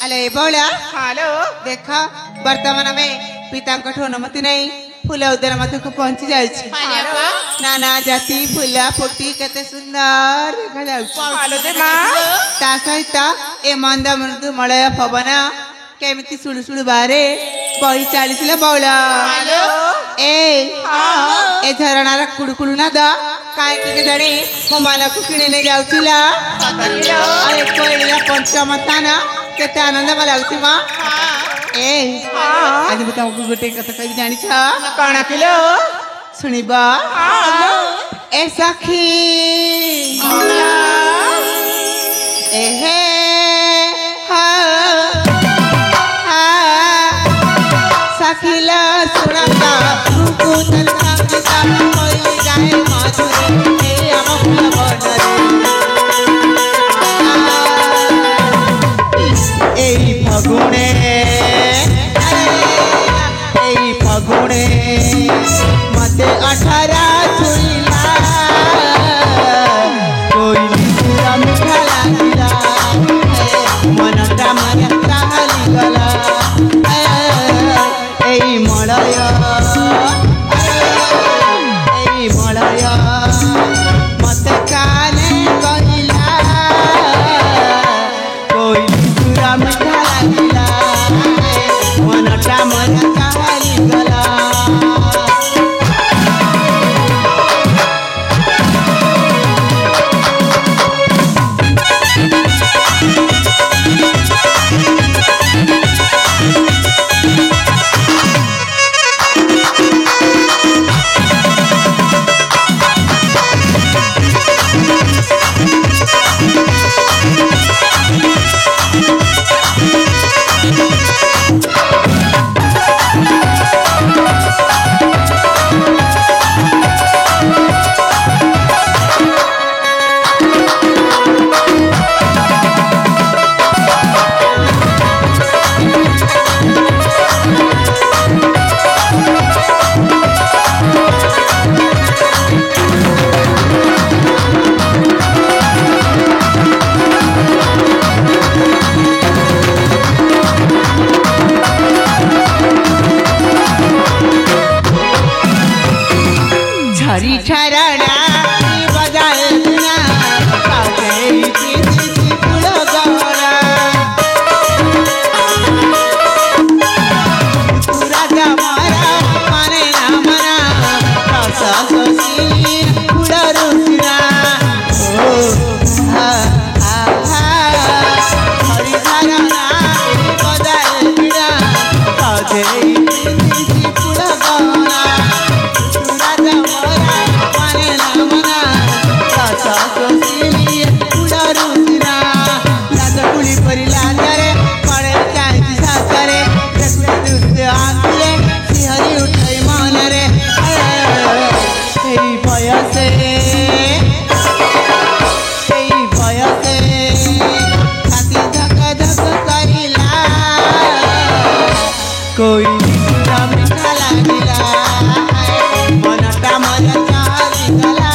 अले बोला हेलो देख वर्तमान में पिता अनुमति नहीं फूल उद्यान मध्य को पहुंची जाए नाना जाति फूल फुटी केते सुंदर देखा ता सहित ए मंद मृदु मलय पवन केमिति सुलु सुलु बारे बही चली बौला ए झरणार कुड़कुड़ नाद कहीं जाने मो मन को किणी जाऊला पंचम स्थान केते आनंद लगुच माँ आज मैं तुमको गोटे कथा कह जानी कौन किलो सुनिब ए सखी एहे सखीला सुनता रुकु तथा पिता कोई जाए मधुरे ए आम फूल बनरे एई फगुणे फगुणे मते 18 छुईला कोई पूरा मीठा लागिला मनटा मनटा हालीगला एई मलय मते काने कहिला कोई पूरा मीठा लागिला मनटा मनटा हालीगला झरी झरणा बजाए बिना काजे पीती फूल गहरा पूरा जमारा माने ना मना रसा ससी फूल रुसिना ओ हा हा झरी झरणा बजाए बिना काजे पीती फूल गहरा कोई मीठा लागिला मनटा मन चालीगला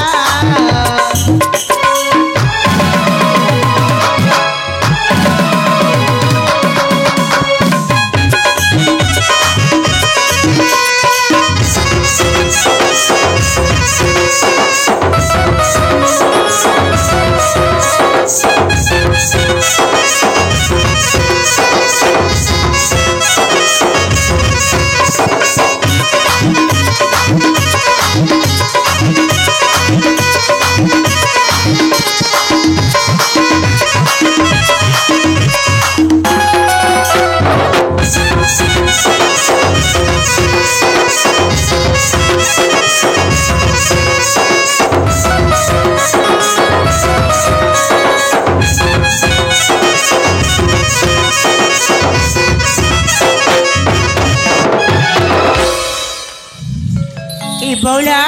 बौला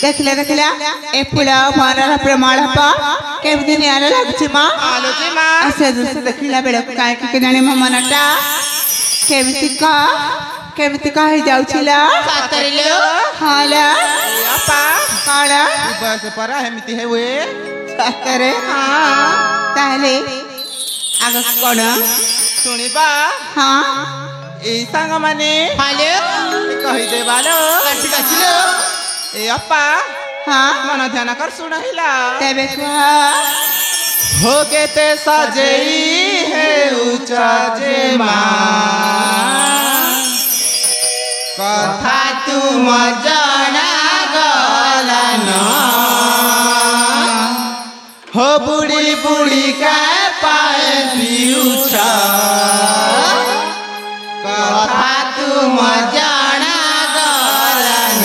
देखला देखला ए फुला भानरा प्रमाणप केमती नियाला लागुची माँ ऐसे दूसरे देखला बेड़ा काय के जाने माँ मनटा केमती का ही जाउचिला सातरिलो हाला अपा काड़ा बस परा हेमिति है वे सातरे ताले ଆଗ କଣ ଶୁଣିବା ହଁ ଏଇ ସାଙ୍ଗମାନେ ହ୍ୟାଲୋ କହିଦେବାଲୋ ଠିକ ଅଛି ଲୋ ଏ ଅପା ହଁ ମନ ଧ୍ୟାନ କର ଶୁଣହିଲା ତେବେ କୁହ हो केते सजेई हेउच जे मा कथा तुम जना गलन हो बुढ़ी बुढ़ी का पाए पिउछ कथा तुम जना गलन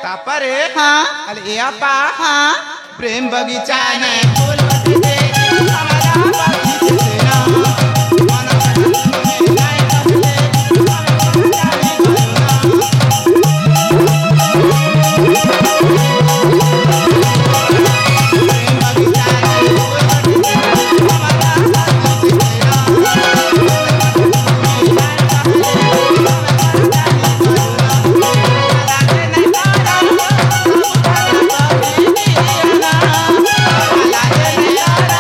तापरे हाँ अरे ए अपा हाँ प्रेम बगीचा ने फूल बरसे हमारा बगीचा से ना मन में लाए बसले हमें जाने प्रेम बगीचा ने फूल बरसे हमारा बगीचा से ना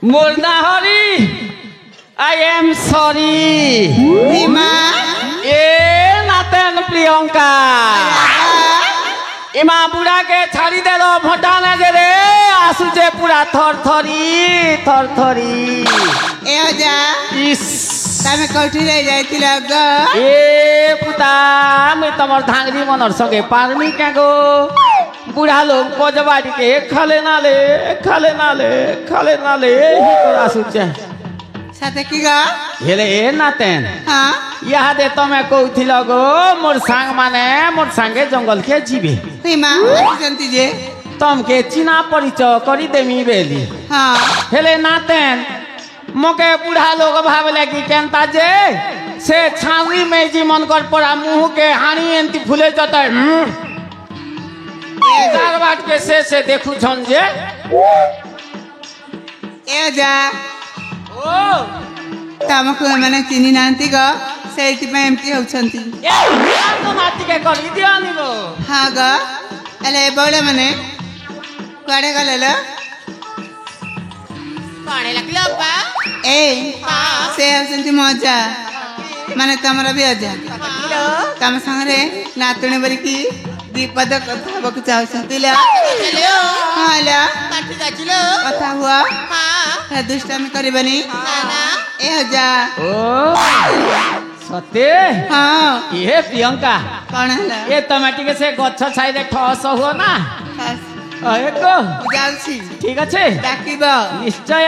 মুরনাহরি আই এম সরি ভীমা এ নাতেন প্রিয়ঙ্কা ইমা বুড়াকে ছাড়ি দেল ভটা লাগে রে আসুছে পুরা থরথরি এ অজা ইস তুমি কোঠি যাইছিল গ এ পুতা আমি তোমার ধাঙ্গি মনর সঙ্গে পারমি কে গো বুড়া লোক পজবাড়িকে খালে নালে হি করে আসুছে সাথে কি গ হেলে এ নাতেন হ্যাঁ ইহাদে তুমি কৌথিল গো মোর সাং মানে মোর সাঙ্গে জঙ্গলকে ଯିବେ ভীমা আসছেন যে তমকে চিনা পরিচয় করি দেমি বেলি হ্যাঁ হেলে নাতেন মকে বুড়া লোক ভাবলে কি কেনতা যে সে ছাউরি মেজি মন কর পড়া মুহকে হানি এন্তি ফুলে যত চার বাটকে সে দেখুছন যে এ অজা ও ତମକୁ ଏମାନେ ଚିହ୍ନି ନାହାନ୍ତି ଗ ସେଇଥିପାଇଁ ଏମିତି ହଉଛନ୍ତି ଏ ତ ମାଟିକେ କରି ଦିଅନି ଗୋ ହଁ ଗ ହେଲେ ଏ ବଉଳ ମାନେ କୁଆଡେ ଗଲେ ଲୋ କଣ ଲାଗିଲ ଅପା ଏ ସେ ହଉଛନ୍ତି ମୋ ଅଜା ମାନେ ତମର ବି ଅଜା ତମ ସାଙ୍ଗରେ ନାତୁଣୀ ବୋଲିକି ଦିପଦ କଥା ହବାକୁ ଚାହୁଁଛନ୍ତି ଲୋ ହଁ ଲୋ କାଠି ଯାଚିଲ କଥା ହୁଅ ହଁ ଦୁଷ୍ଟାମି କରିବନି ନା ନା ଏ ଅଜା ଓ ସତେ ହଁ ଏ ପ୍ରିୟଙ୍କା କଣ ହେଲା ଏ ତମେ ଟିକେ ସେ ଗଛ ଛାଇରେ ଠସ ହୁଅ ନା ଏକ ମୁଁ ଯାଉଛି ঠিক আছে ଡାକିବ নিশ্চয়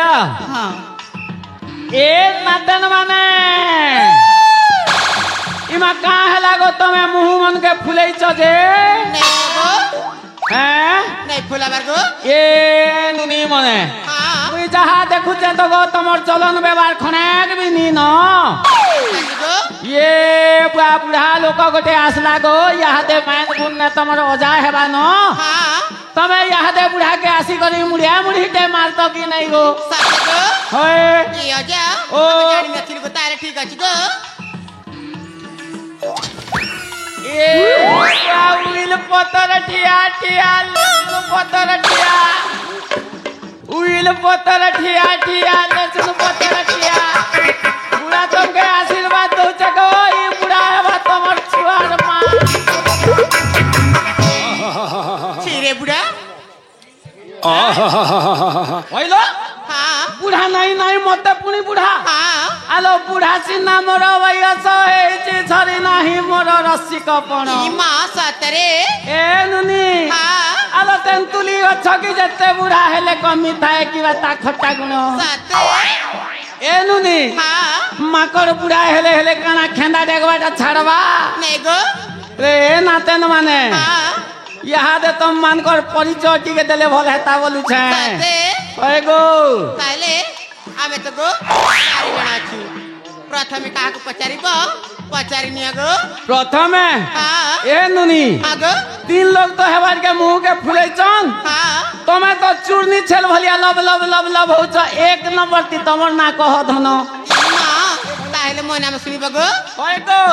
ହଁ এ নাতন মানে ইমা কা হেলা গো তুমি মুহ মনকে ফুলেইছ যে নেই গো হ্যাঁ নেই ফুলাবার গো এ নুনি মনে হ্যাঁ তুই যাহা দেখুছে তো গো তোমার চলন ব্যবহার খনেক বি নি ন গো ইয়ে বুড়া বুড়া লোক গোটে আসলা গো ইহাতে মান গুণ না তোমার অজা হেবা ন হ্যাঁ তুমি ইহাতে বুড়াকে আসি করি মুড়িয়া মুড়িতে মারত কি নাই গো সাথে গো হয় কি অজা ও। জানি নছিল গো তারে ঠিক আছে গো এ উইল পতর ঠিয়া ঠিয়া লেসুন পতর ঠিয়া উইল পতর ঠিয়া ঠিয়া লেসুন পতর ঠিয়া বুড়া তোকে আশীর্বাদ দউছে গো ই বুড়া হেবা তোমার ছুয়ার মা ছিরে বুড়া হইলো হ্যাঁ বুড়া নাই নাই মতে পুনি বুড়া হ্যাঁ আলো বুড়া সিনা মোর বয়স হয়েছে ছড়ি নাহি মোর রসিকপণ কি মা সতরে এ নুনি হ্যাঁ আলো তেন্তুলি গছ কি যেতে বুড়া হেলে কমি থাকে কিবা তা খটা গুণ সতে এ নুনি হ্যাঁ মাকড় বুড়া হেলে হেলে কানা খেন্দা দেখবাটা ছাড়বা নেই গো রে এ নাতেন মানে হ্যাঁ ইহাদে তোম মানকর পরিচয় টিকে দেলে ভাল হেতা বলুছে সতে ওই গো তাহলে আমি তো গো চারি জন আছি প্রথমে কাহাকে পচারিব পচারি নিয়া গো প্রথমে হ্যাঁ এ নুনি হ্যাঁ গো 3 লোক তো হেবার के मुंह के फुलेचन হ্যাঁ तमे तो चूर्णी छेल भलिया लब लब लब लब होच एक नंबर ती तमर ना कह धन মা তাহলে মনে আমি শুনিব গো ओय गो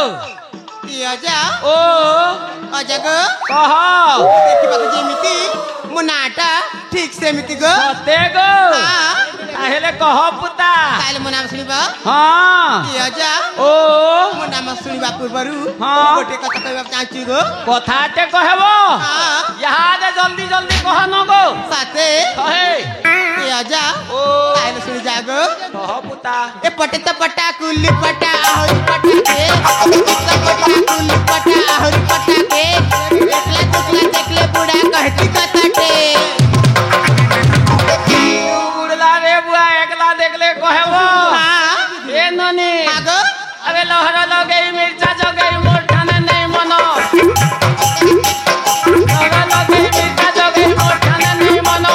কি অজা ओ অজা গো कह ଦେଖିବାକୁ ଯେମିତି ମୋ ନାଟା ଠିକ ସେମିତି ଗো सते गो ହଁ ताहेले कह पुता ତାହେଲେ ମୋ ନାମ ଶୁଣିବ हां କି ଅଜା ओ ମୋ ନାମ ଶୁଣିବା ପୂର୍ବରୁ ହଁ। ଗୋଟେ କଥା କହିବାକୁ ଚାହୁଁଛି ଗो कथाटे कहबो ହଁ याद जल्दी जल्दी कह न गो ସାତେ कहे କି ଅଜା ओ ତାହେଲେ ଶୁଣି ଯା ଗो कह पुता ଏପଟେ ତ ପଟା କୁଲି ପଟା ଆହୁରି ପଟାକେ ଏପଟେ ତ ପଟା କୁଲି ପଟା ଆହୁରି ପଟାକେ ଦେଖିଲେ ଦେଖିଲେ ଦେଖିଲେ ବୁଢା କହିଛି କଥାଟେ उड़ला रे बुआ एकला देखले कहबो ହଁ ए ननी ଆଗ अबे लहरा लगई मिर्चा जगई मोर ठाने नहीं मनो लहरा लगई मिर्चा जगई मोर ठाने नहीं मनो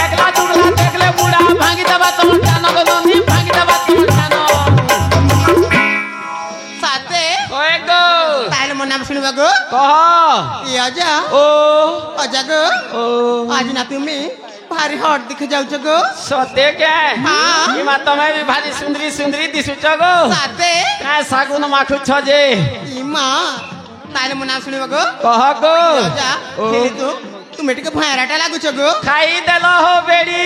एकला दुड़ला देखले बुढ़ा भांगी दबा तोर ठानो गो नी भांगी दबा तोर ठानो ସାତେ ओए गो ତାହେଲେ ମୋ ନାମ ଶୁଣିବ ଗো कह କି ଅଜା ओ ଅଜା ଗो ओ ଆଜି ନା ତୁମେ ଭାରି ହଟ୍ ଦେଖି ଯାଉଛ ଗो सते क्या हाँ। इमा तमे भी भारी सुंदरी सुंदरी दिसुच गो ସାତେ काय सागुन माखु छ जे କି ମା ତାହେଲେ ମୋ ନାମ ଶୁଣିବ ଗो कह गो ଅଜା ओ ହେଲେ ତୁମେ ଟିକେ ଭୟରାଟା ଲାଗୁଛ ଗो ଖାଇ ଦେଲ ହୋ ବେଡି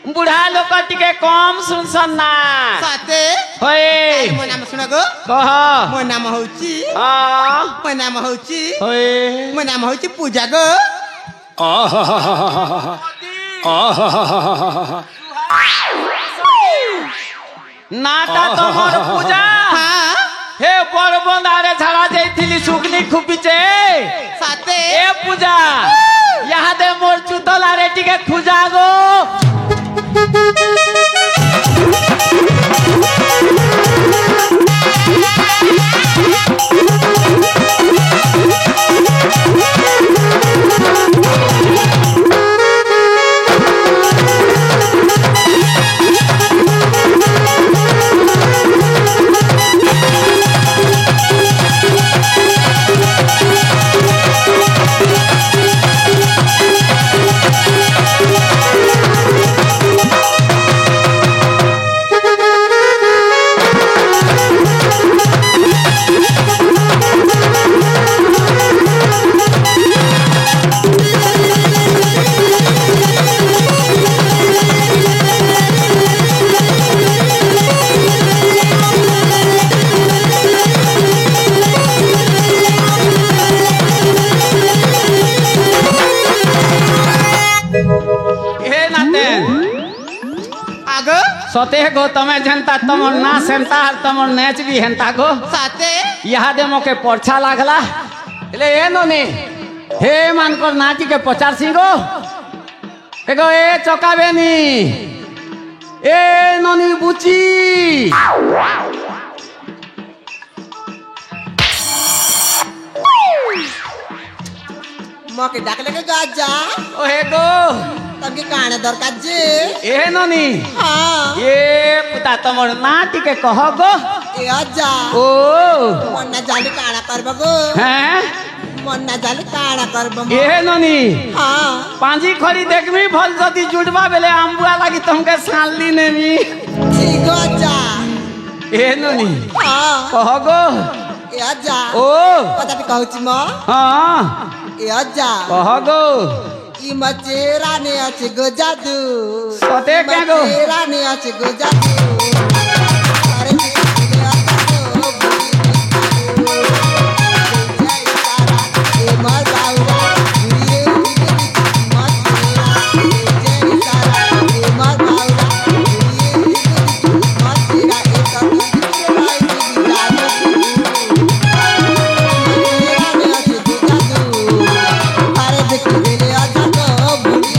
बुढ़ा लोक टिके कम सुनसन ना साथे होए ମୋ ନାମ ଶୁଣ ଗୋ कह ମୋ ନାମ ହଉଛି हाँ ମୋ ନାମ ହଉଛି होए ମୋ ନାମ ହଉଛି ପୂଜା ଗୋ नाटा तमर पूजा ହଁ हे बड़ बंदारे झाड़ा जाइथिली सुकनी खुपिचे साथे ए पूजा यहाँ दे मोर चुतला रे टिके खुजा गो आगो सते गो तमे जनता तमर ना सेंता तमर नेच भी हेंता गो साथे यहाँ दे मोके पर्छा लागला ले ए ननी हे मानकर नाची के 50 सिंगो एगो ए चकाबेनी ए ननी बुची मके डाकले के गाजा ओ हे गो तमके काने दरकार जे ए ननी हां ए पुता तमर नाटी के कह गो ए आजा ओ मन्ना जाली काना करब गो हैं मन्ना जाली काना करब ए ननी हां पांजी खरी देखबी भल जदी जुड़बा बेले आंबुआ लागी तुमके सानली नेमी ठीक आजा ए ननी हां कह गो ए आजा ओ पता भी कहूची म हाँ ए आजा कह गो ई मचेरा ने अछि गो जादू सते क्या गो मचेरा ने अछि गो जादू अरे किसी आजा गो ए मर बाउरा ये मचेरा जय सारा ए मर बाउरा ये मचेरा ए कभी लाई दी जादू मचेरा ने अछि गो जादू अरे देखी ले आजा गो बुढ़ी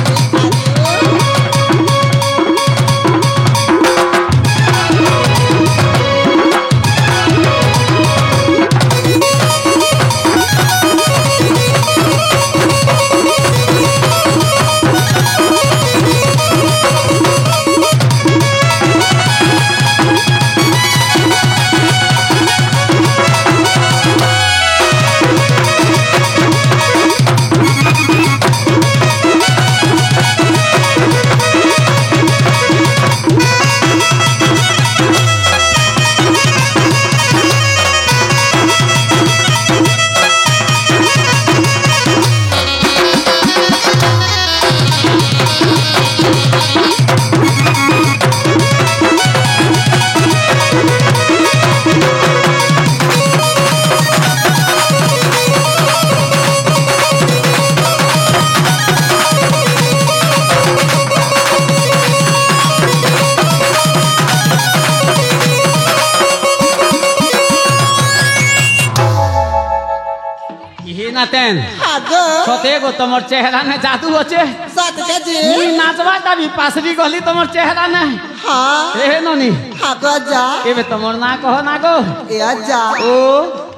नातेन आगो सते गो तमर चेहरा ने जादू होचे साथ के जी मुई नाचवा तभी पासरी गली तमर चेहरा ने हाँ ए ननी आगो आजा एबे तमर ना कह ना गो ए आजा ओ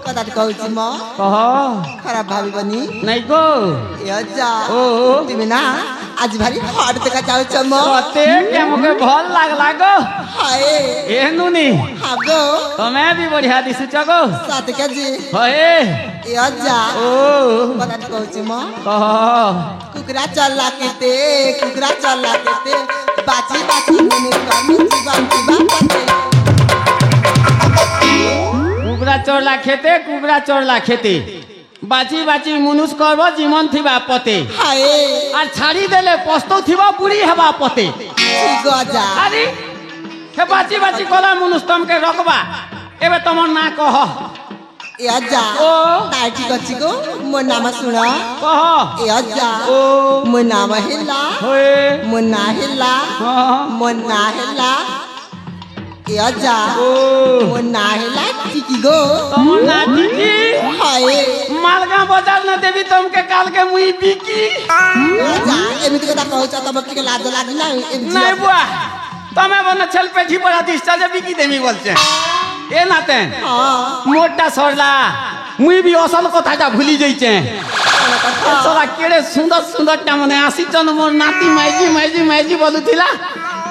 कदा कहूची म कह खराब भाभी बनी नहीं गो ए आजा ओ तुम ना आज भारी हट तक जाऊ चम सते के मके भल लागला गो हाय ए नुनी आगो तमे भी बढ़िया दिसु गो साथ के जी होए ए आजा ओ कदा कहूची म कह कुकरा चला केते कुकरा चला केते बाची बाची मने कामी जीवन जीवन पते कुबरा चोरला खेते कुबरा चोरला खेते बाची बाची मुनुस करबो जीवन थिबा पते हाय আর ছাড়ি দেলে পস্ত থিবা বুড়ি হেবা পতে ঠিক অজা আরে হে বাঁচি বাঁচি কলা মনুষ তমকে রকবা এবে তোমার না কহ এ অজা ও তাই ঠিক আছে গো মো নাম শুণ কহ এ অজা ও মো নাম হেলা হয়ে মো না হেলা হ্যাঁ মো না হেলা এ অজা ও মো না হেলা চিকি গো তোমার না দিদি হয় মালগা বাজার না দেবি তমকে কালকে মুই বিকি অজা এমিতি কথা কହୁଛ তবে ଟିକେ লাজ লাগি না নাই বুয়া তুমি বনে ছেল পেঠি পড়া দিছটা যে বিকি দেমি বলছে এ নাতে হ্যাঁ মোটা সরলা মুই বি অসল কথাটা ভুলি যাইছে সলা কেড়ে সুন্দর সুন্দরটা মানে আসিছন মোর নাতি মাইজি মাইজি মাইজি বলুছিলা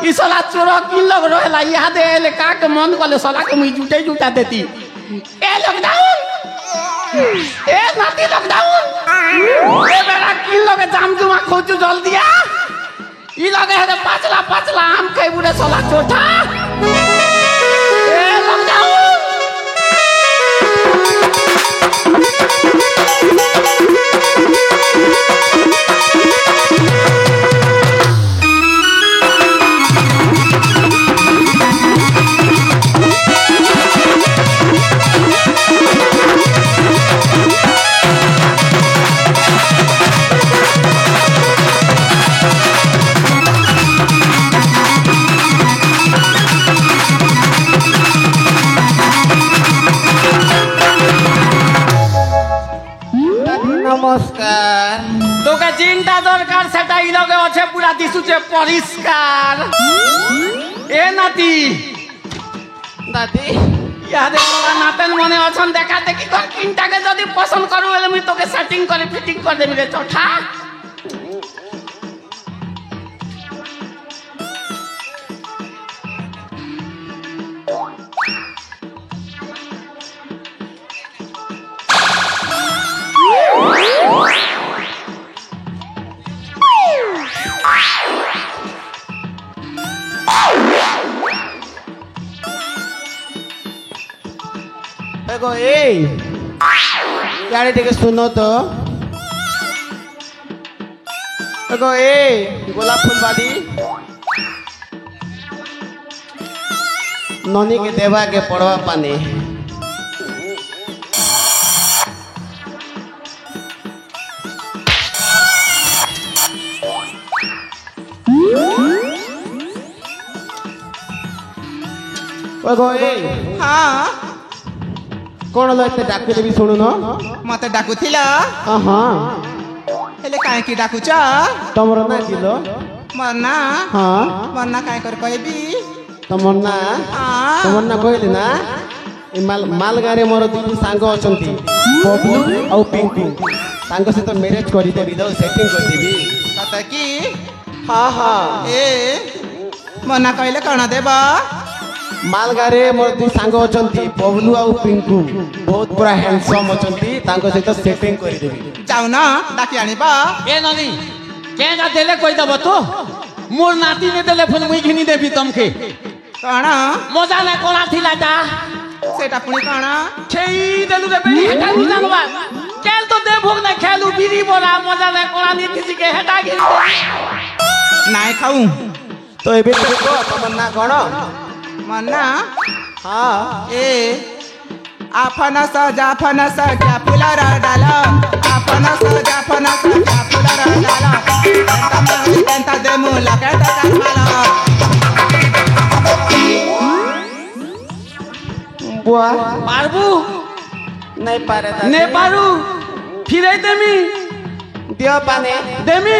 ই সলা চোর কিন লগ রহেলা ইহাদে এলে কাকে মন কলে সলাকে মুই জুটা দেতি এ লকডাউন এ নাতি লকডাউন এ বেড়া কিন লগে জামজুমা খোঁজু জলদি আ ই লগে হেরে পাচলা পাচলা আম খাই বুড়ে সলা চোটা এ লকডাউন নমস্কার তোকে চিন্তা দরকার সেটা ই লগে আছে পুরা দিশুছে পরিষ্কার এ নাতি দাদি ইয়াদে তোরা নাতেন মনে অছন দেখা দেখি তোর কিনটাকে যদি পছন্দ করু এলে আমি তোকে সেটিং করে ফিটিং করে দেবি রে চোঠা দেখো এই গাড়ি থেকে শুনো তো দেখো এই গোলাপ ফুল বাदी ननी के देवा के पड़वा पानी हाँ कौन लो एते डाके देबी सुनु न मते डाकुथिल हाँ हेले काहे की डाकुच तमर ना किलो मरना हाँ मरना काहे कर कहबी तमर ना हाँ तमर ना कहली ना ए माल गारे मोर दुई सांग अछंती बबलू और पिंकू सांग से तो मैरिज करी देबी दो सेटिंग कर देबी सत की हाँ हाँ ए मना कहले कण देबा माल गारे मोर दुई सांग अछंती बबलू और पिंकू बहुत पूरा हैंडसम अछंती तांको से तो सेटिंग करी देबी जाऊ ना डाकी आनिबा ए ननी केगा देले कहि दब तो मोर नाती ने देले फुल मुई घिनी देबी तमके कण मजा ना कोला थिलाटा सेटा पुणी कण छेई देलु रे बेली हेटा नु जानवा केल तो दे भोग ना खेलु बिरी बोला मजा ना कोला नी किसी के हेटा घिन नाय खाऊ तो एबे तो तमन्ना कोन मना हाँ ए आपन सजा फनस क्या फुलर डाल आपन सजा फनस क्या फुलर डाल तेंता दे मुला केटा कामाला बुआ पारबू नहीं पारे ने पारू फिरे देमी दियो पानी देमी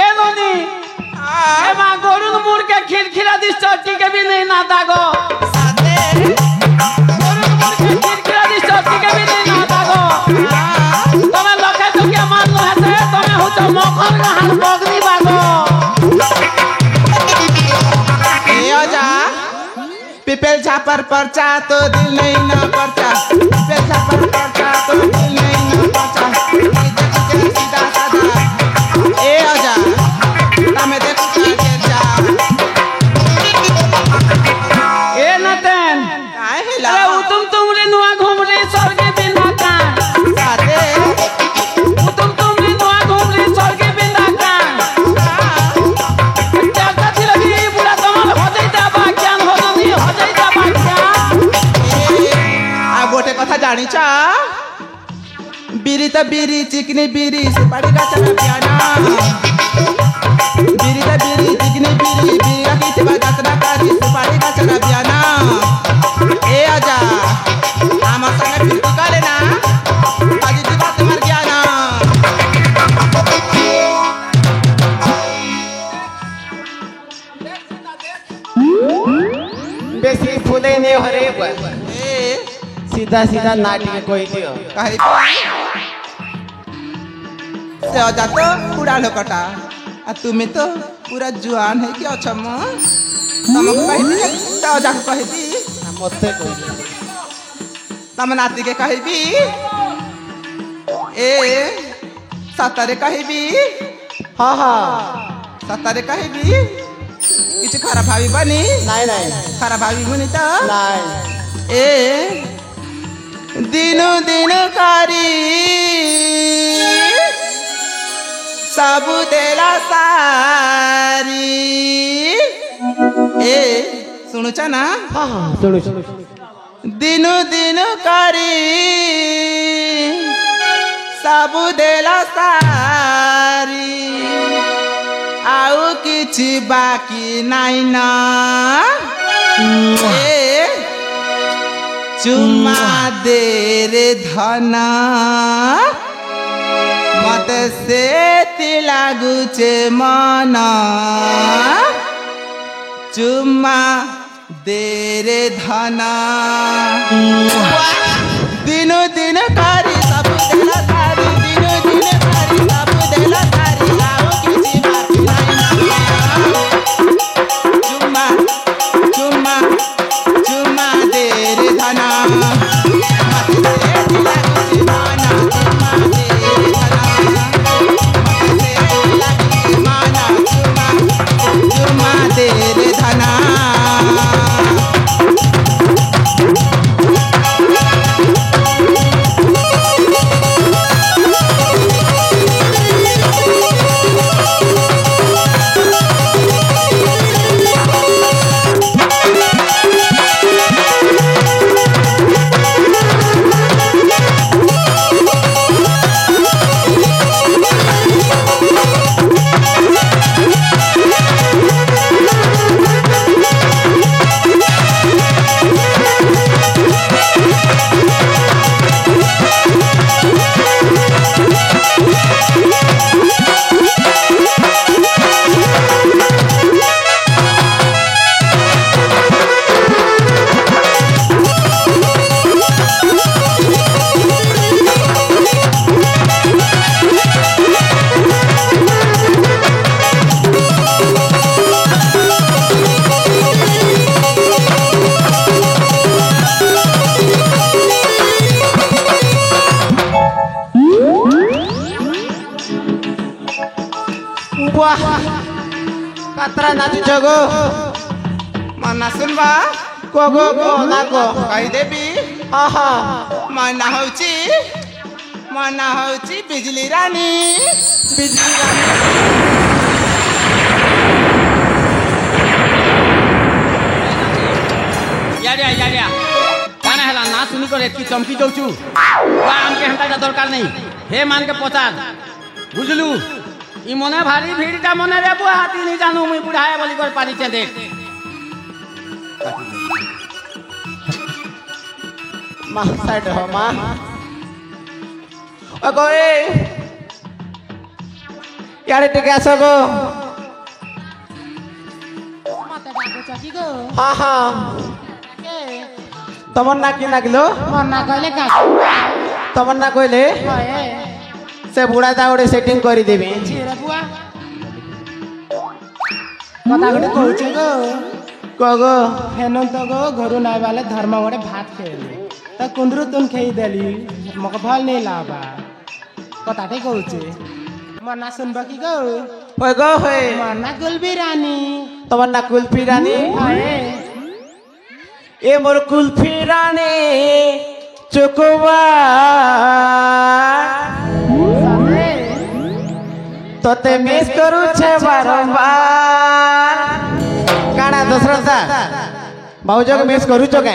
ए ननी ए मा गरुन मुर के खिरखिरा दिस चट्टी के भी नहीं ना दागो साथे गरुन मुर के खिरखिरा दिस चट्टी के भी नहीं ना दागो तमे लखे तो के मान लो हसे तमे हो तो मखर हाल बगनी बागो ए आजा पिपेल छापर परचा तो दिल नहीं ना परचा पिपेल छापर परचा तो दिल नहीं ना परचा सीधा साधा ए आजा तमे देखो के जा ए नतन काहे हेला अरे तुम रे नुआ घूम रे स्वर्ग बिना का साथे तुम रे नुआ घूम रे स्वर्ग बिना का क्या कथि लगी ଜାଣିଛ ବିରି ତ ବିରି ଚିକନି ବିରି ସୁପାରି ଗଛର ପିଆନା ବିରି ତ ବିରି ଚିକନି ବିରି ବିରି ରଖିଥିବା ଯାତ୍ରା କରି ସୁପାରି ଗଛର ପିଆନା ଏ ଆଜା ଆମ ସାଙ୍ଗେ ଫିର୍ତି କଲେ ନା ଆଜି ଯିବା তোমার জ্ঞান बेसी फूले नहीं हरे ए सीधा सीधा नाटी के कोई दियो कहि से अजा तो बुढ़ा लोकटा आ तुम्हें तो पूरा जुआन है कि अच्छा म तुमको कहि तो अजा को कहि दी मते कोई तम नाती के कहिबी ए सतरे कहिबी हाँ हाँ सतरे कहिबी किछ खराब भावी बनी नहीं नहीं खराब भावी मुनि तो नहीं ए दिनो दिन कारी सब देला सारी ए सुनुछ ना हाँ हाँ सुनो सुनो दिनो दिन कारी सब देला सारी आउ किछि बाकी नाइ ना ए चुमा दे रे धना मत से लागुचे मना चुमा दे रे धना दिनो दिन कारी सब देला सारी दिनो दिन कारी सब देला सारी आओ किछि बाकी नाइ ना चुमा चुमा चुमा दे रे धना मत से लागुचे मना चुमा दे रे धना मत से लागुचे मना चुमा चुमा दे रे धना वाह कतरा नाचु जगो मना सुनबा को ना को कहि देबी आहा मना होची बिजली रानी यारिया यारिया काना हला ना सुनी कर एतकी चमकी दउचू बा हमके हंता दरकार नहीं हे मान के पचार बुझलू ई मने भारी भीड़टा मने रे बुआ हाथी नहीं जानू मुई बुढ़ाया बोली कर पानी चे देख मां साइड हो मां अगो ए यारे टिके आसो गो मते डाको चकी गो हां हां के तमन्ना की नागिलो मन्ना कहले का तमन्ना कहले हए से बुढ़ा ता गोटे सेटिंग करी देबी छिरे बुआ कथा गटे कहउछे गो कगो फेन तो गो घरु नाय वाले धर्म गटे भात खेले त कुंदरु तुन खेई देली मके भल नहीं लाबा कथाटे कहउछे मन्ना सुनबा की गो होय गो होय मन्ना गुलबी रानी तमन्ना कुल्फी रानी हए ए मोर कुल्फी रानी चुकवा साथे तोते मिस करू छे बारंबार काना दशरथा भाऊजो मिस करू छो के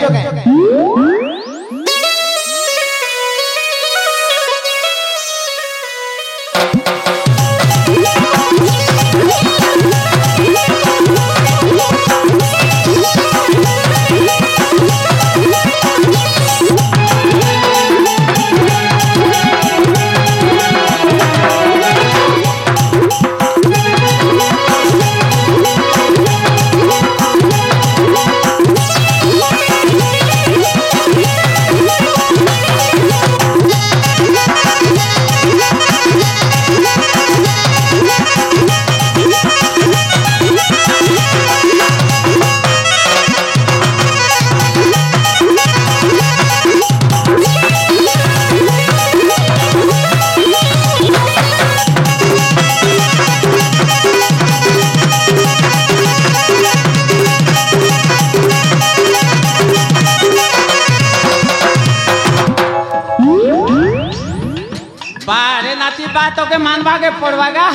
बा तो के मानवा के पड़वागा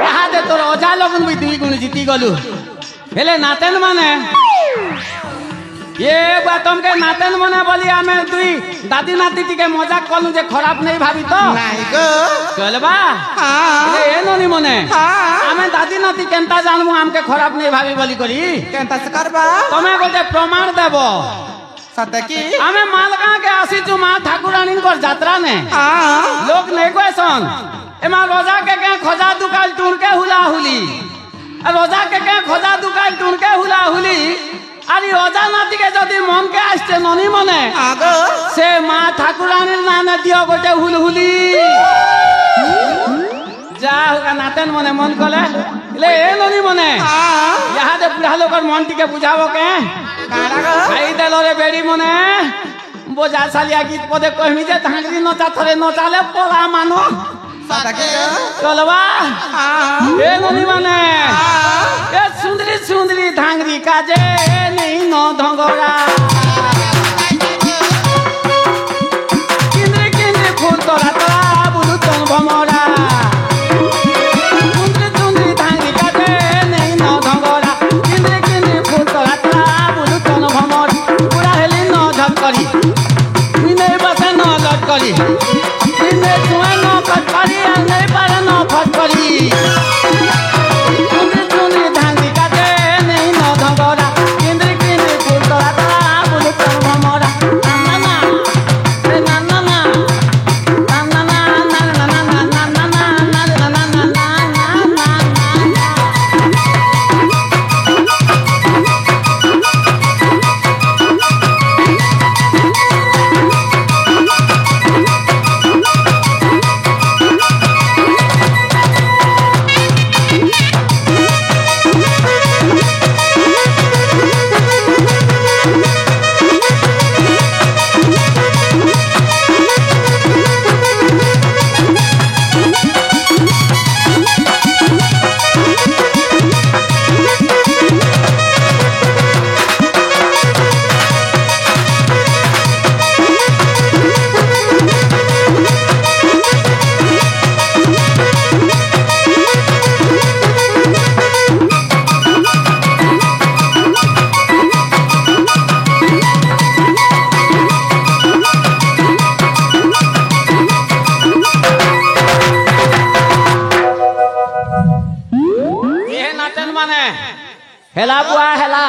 यहाँ दे तोर ओझा लोगन भी 2 गुण जीती गलू हेले नातेन माने ये बात तुमके नातेन मने बोली हमें 2 दादी नाती टिके मजाक कलू जे खराब नहीं भाभी तो নাই গো चलबा হ্যাঁ ए ननी मने হ্যাঁ हमें दादी नाती केनता जानबो हमके खराब नहीं भाभी बोली करी কেনতা সে করবা तमे गोटे प्रमाण देबो সতে কি हमें मालगा के आसी छु मां ठाकुरानी कर यात्रा ने হ্যাঁ लोग नहीं क्वेश्चन एमा रोजा के खोजा दुकाल टून के हुला हुली रोजा के खोजा दुकाल टून के हुला हुली अरे रोजा नाती के जदि मन के आसते ननी मने আগো से मां ठाकुरानी नाने दियो गोटे हुलहुली जा होगा नातन मने मन कले ले ए ननी मने হ্যাঁ यहाँ दे बुढ़ा लोग मन टिके बुझावो के কাড়া গো खाई देलो रे बेड़ी मने बोझा सालिया गीत पदे कहमी जे धांगरी नचा थरे नचाले पोला मानो সতে কি গো चलबा হ্যাঁ ए ननी मने ए सुंदरी सुंदरी धांगरी काजे नहीं न धंगरा किंद्री किंद्री फूल तोरा तोरा बुलु तन भमरा सुंदरी सुंदरी धांगरी काजे नहीं न धंगरा किंद्री किंद्री फूल तोरा तोरा बुलु तन भमरा पूरा हेली न झप करी मिने बसे न लट करी मिने छुए न कट करी नहीं पारे न फट करी चुंदरी चुंदरी धांगरी काटे नहीं न धंगरा किंद्री किंद्री फूल तोरा तोरा बुलु तन भमरा नाना रे नाना नाना नाना नाना नाना नाना नाना ये नाचन माने हेला बुआ हेला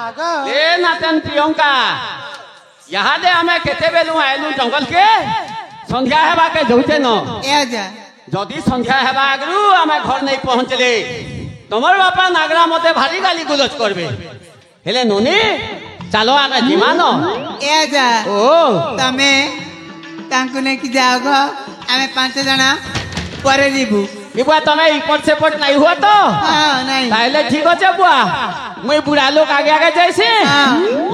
আগো ए नाचन प्रियंका यहाँ दे हमें केते बेलु आइलु जंगल के संध्या हेबा के जोते न ए जा जदि संध्या हेबा आगरू हमें घर नहीं पहुंचले तमर बापा नागरा मते भारी गाली गुलज करबे हेले नोनी चलो आगे जिमान ए जा ओ तमे तांकु ने कि जाओ गो आमे 5 जना परे जीबू बुआ तमे इपट से पट नहीं हुआ तो हां नहीं ताइले ठीक আছে बुआ मैं बुढ़ा लोग आगे आगे जाइसे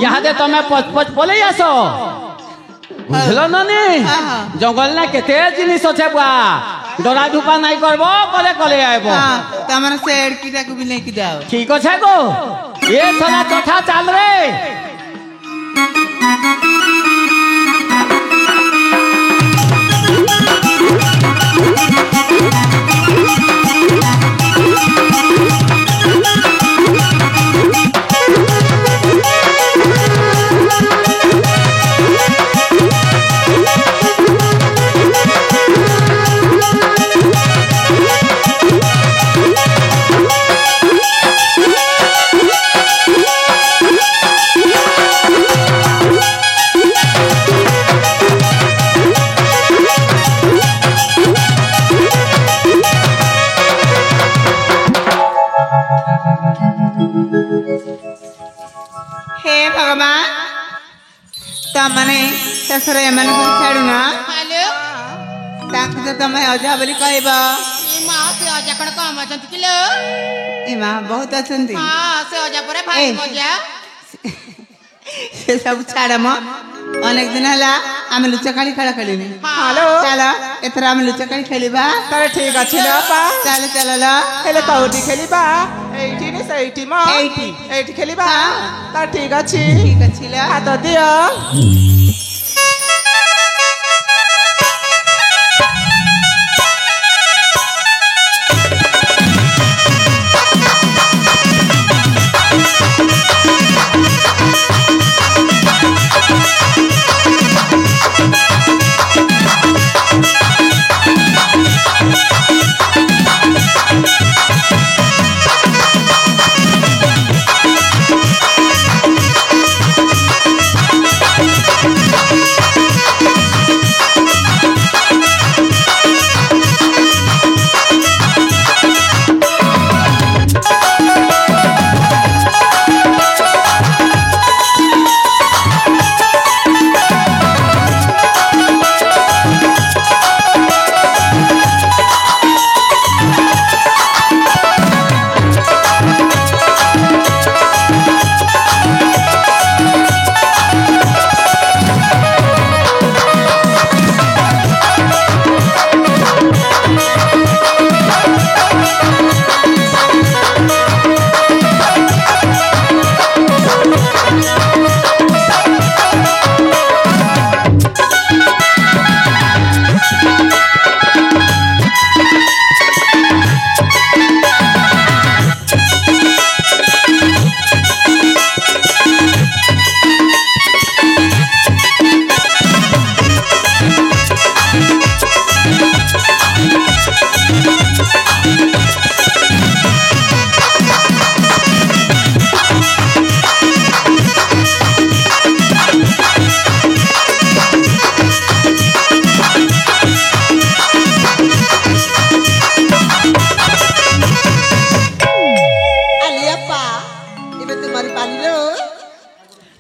यहाँ दे तमे पच पच बोले आसो बुझलो ननी हाँ। जंगल ने केते जिनिस আছে बुआ डरा धुपा नहीं करबो कले कले आइबो हां तमन सेड कीटा को भी नहीं कि जाओ ठीक আছে गो ये थोड़ा चौथा चाल रे हे भगवान तमने ससुरे मन को छाड़ू ना हेलो ताकि तो तमे अजा बोली कहबा ई मां से अजा कण काम अछंती किलो एमा बहुत असंती हां से अजा परे भाई ए। मजा से सब छाड़ म अनेक दिन हला आमे लुचकाली खेला खेलिनी হ্যালো चलो एथरा आमे लुचकाली खेलिबा তাহলে ঠিক আছে না পা चलो चलो ला হেলে কৌটি খেলিবা এইটি নি সেইটি ম এইটি। এইটি খেলিবা তা ঠিক আছে ठीक अछि ला হাত দিও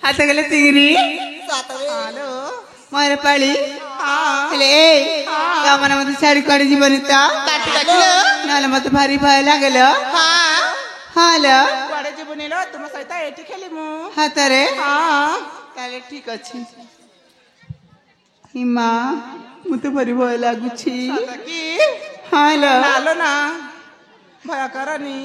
ହାତ ଗଲେ ଚିଙ୍ଗିରି ସତରେ ମୋର ପାଳି ହେଲେ ତମର ମତେ ଛାଡି କୁଆଡେ ଯିବନି ତ ନହେଲେ ମତେ ଭାରି ଭୟ ଲାଗିଲ ହଲୋ କୁଆଡେ ଯିବୁନି ଲୋ ତୁମ ସହିତ ଏଠି ଖେଳିମୁ ହାତରେ ତାହେଲେ ଠିକ ଅଛି ହିମା ମତେ ଭାରି ଭୟ ଲାଗୁଛି କି ହଲୋ ନାଲୋ ନା ଭୟ କରନି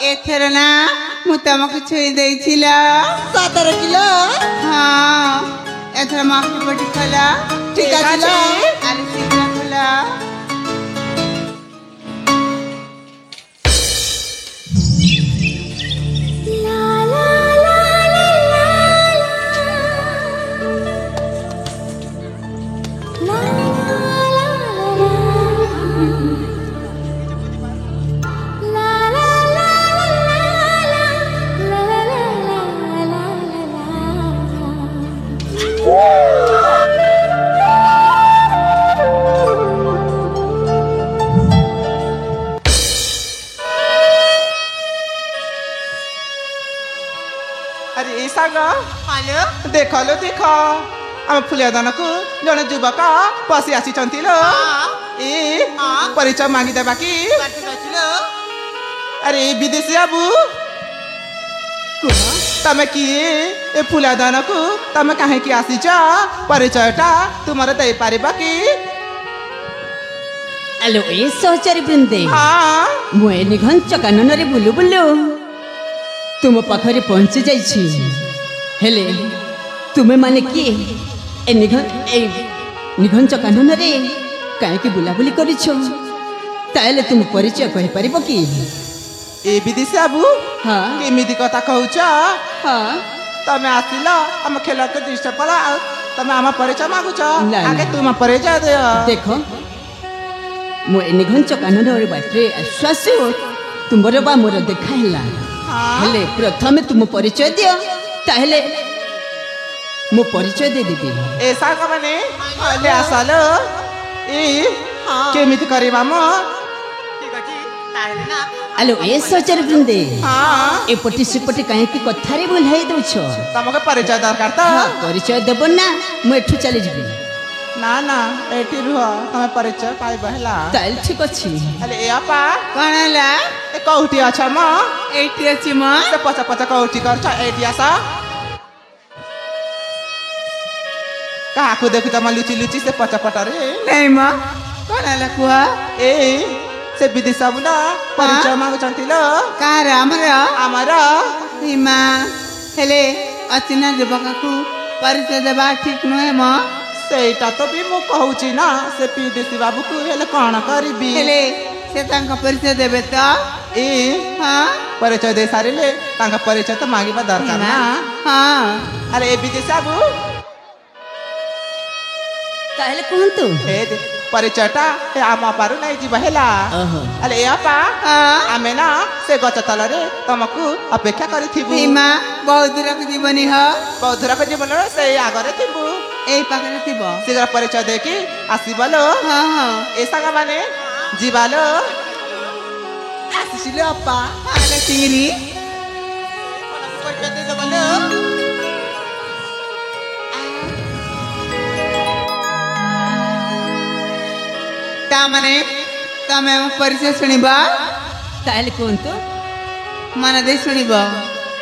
ଏଥର ନା ମୁଁ ତମକୁ ଛୁଇଁ ଦେଇছিল ସତର କିଲୋ ଏଥର ମାଫି ପଟି ଖୋଲା ଠିକ ଅଛି ଆରେ ଶୀଘ୍ର ଖୋଲା देख लो देख आम फुलियादान को जड़े युवक पशि आसी परिचय मांगीदेवा कि अरे विदेशी बाबू तमें किए फुलियादान को तमें कहीं आसीच परिचयटा तुम दे पार कि हेलो ए सहचारी वृंदे मुझे निघंच कानन रे बुलु बुलु तुम पाखरे पहुंची जाइछि हेले तुम्हें माने किए ए निघंच कानन रे कहीं बुलाबुली करिछो ताले तुम परिचय कहि परिबो कि ए विदेशी बाबू केमिति कथा कहउछ तमे आसिल हम खेल के दृष्ट पला तमे आम परिचय मागुछ आगे तुम परिचय दे देखो मो ए निघंच कानन रे बाटरे आश्वास तुमरो बा मोर देखाइला हेले प्रथमे तुम परिचय दियो ताहले मो परिचय दे देबी ऐसा का माने ले आसालो ए केमिति करिबा म ठीक अछि ताहले ना हेलो ए सहचारी वृंदे ए पटी सिपटी काहे की कथारे बोलाई दउछो तमके परिचय दरकार त परिचय देबो ना मो एठु चली जिबी ना ना एठी रुह तमे परिचय पाइ बहला ताल ठीक अछि अले ए आपा कोन हला ए कौठी अछ म एठी अछि म से पचा पचा कौठी करछ एठी आसा काको देखु त म लुची लुची से पचा पटा रे नहीं म कोन हला कुआ ए से विदेश बुना परिचय मागु चंतिल कार हमरा हमरा हिमा हेले अचिना युवक को परिचय देवा ठीक नुहे म ସେଇଟା ତ ବି ମୁଁ କହୁଛି ନା ସେ ପିଦେଶୀ ବାବୁକୁ ହେଲେ କ'ଣ କରିବି ହେଲେ ସେ ତାଙ୍କ ପରିଚୟ ଦେବେ ତ ଏ ହଁ ପରିଚୟ ଦେଇ ସାରିଲେ ତାଙ୍କ ପରିଚୟ ତ ମାଗିବା ଦରକାର ନା ହଁ ଆରେ ଏ ବିଦେଶୀ ବାବୁ ତାହେଲେ କୁହନ୍ତୁ ପରିଚୟଟା ଆମ ପାରୁ ନେଇ ଯିବା ହେଲା ଆରେ ଏ ଆପା ଆମେ ନା ସେ ଗଛ ତଳରେ ତମକୁ ଅପେକ୍ଷା କରିଥିବୁ ମା ବହୁତ ଦୂରକୁ ଯିବନି ହ ବହୁତ ଦୂରକୁ ଜୀବନର ସେଇ ଆଗରେ ଥିବୁ ଏଇ ପାଖରେ ଥିବ ଶୀଘ୍ର ପରିଚୟ ଦେଇକି ଆସିବଲୋ ହଁ ହଁ ଏ ସାଙ୍ଗମାନେ ଯିବାଲୋ ଆସିଲେ ଅପା ଆରେ ଚିଙ୍ଗିରି ପରିଚୟ ଦେଇଦବଲୋ ତାମାନେ ତମେ ଆମ ପରିଚୟ ଶୁଣିବ ତାହେଲେ କୁହନ୍ତୁ ମନ ଦେଇ ଶୁଣିବ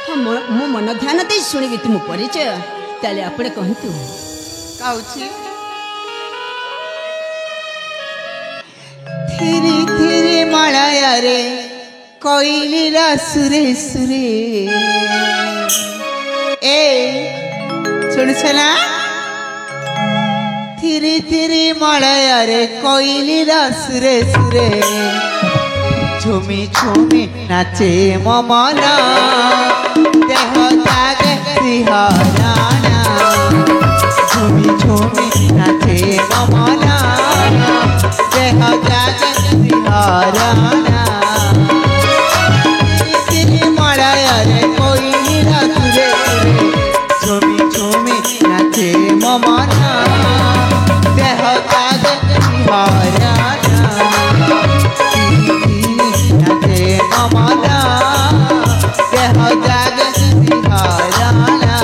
ହଁ ମୁଁ ମନ ଧ୍ୟାନ ଦେଇ ଶୁଣିବି ତୁମ ପରିଚୟ ତାହେଲେ ଆପଣ କହନ୍ତୁ କହୁଛି ଥିରି ଥିରି ମଳୟରେ କୋଇଲିର ସୁରେ ସୁରେ ଏ ଶୁଣୁଛ ନା ଥିରି ଥିରି ମଳୟରେ କୋଇଲିର ସୁରେ ସୁରେ ଝୁମି ଝୁମି ନାଚେ ମୋ ମନ ଦେହ ଜାଗେ ଶିହରଣ ঝুমি ঝুমি নাচে মমনা দেহ জাগে শিহরণা মড়ায়রে কোইলির সুরে সুরে ঝুমি ঝুমি নাচে মমনা দেহ জাগে শিহরণা নাচে মমনা দেহ জাগে শিহরণা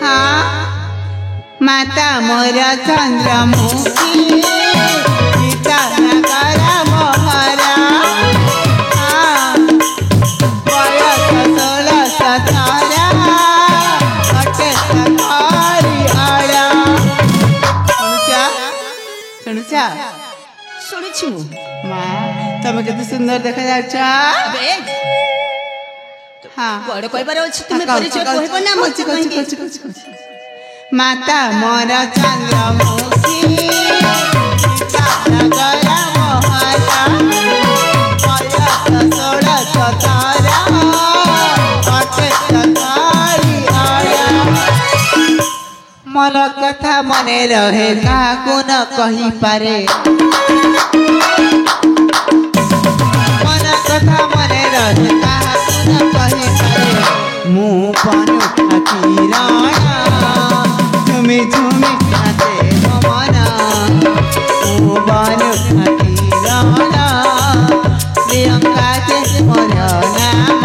हाँ माता मोरा चंद्रमुखी सीता नगर मोहरा हाँ बयस 16 17 हरी आड़ा शुणुचा ଶୁଣିଛୁ माँ तमे केते सुंदर देखा जाउछा हाँ କୁଆଡ଼େ କହିବାର ଅଛି ତୁମେ ପରିଚୟ କହିବ ନା ମୋତେ କହିକି माता मोरा चंद्रमुखी सीता नगर मोहरा बयस 16 17 हरी आड़ा मन कथा मने रहे काहाकू न कही पारे मन कथा मने रहे काहाकू न कही पारे मु पनु किरणा झुमी झुमी नाचे ममना मु पनु किरणा प्रियंका के मोर नाम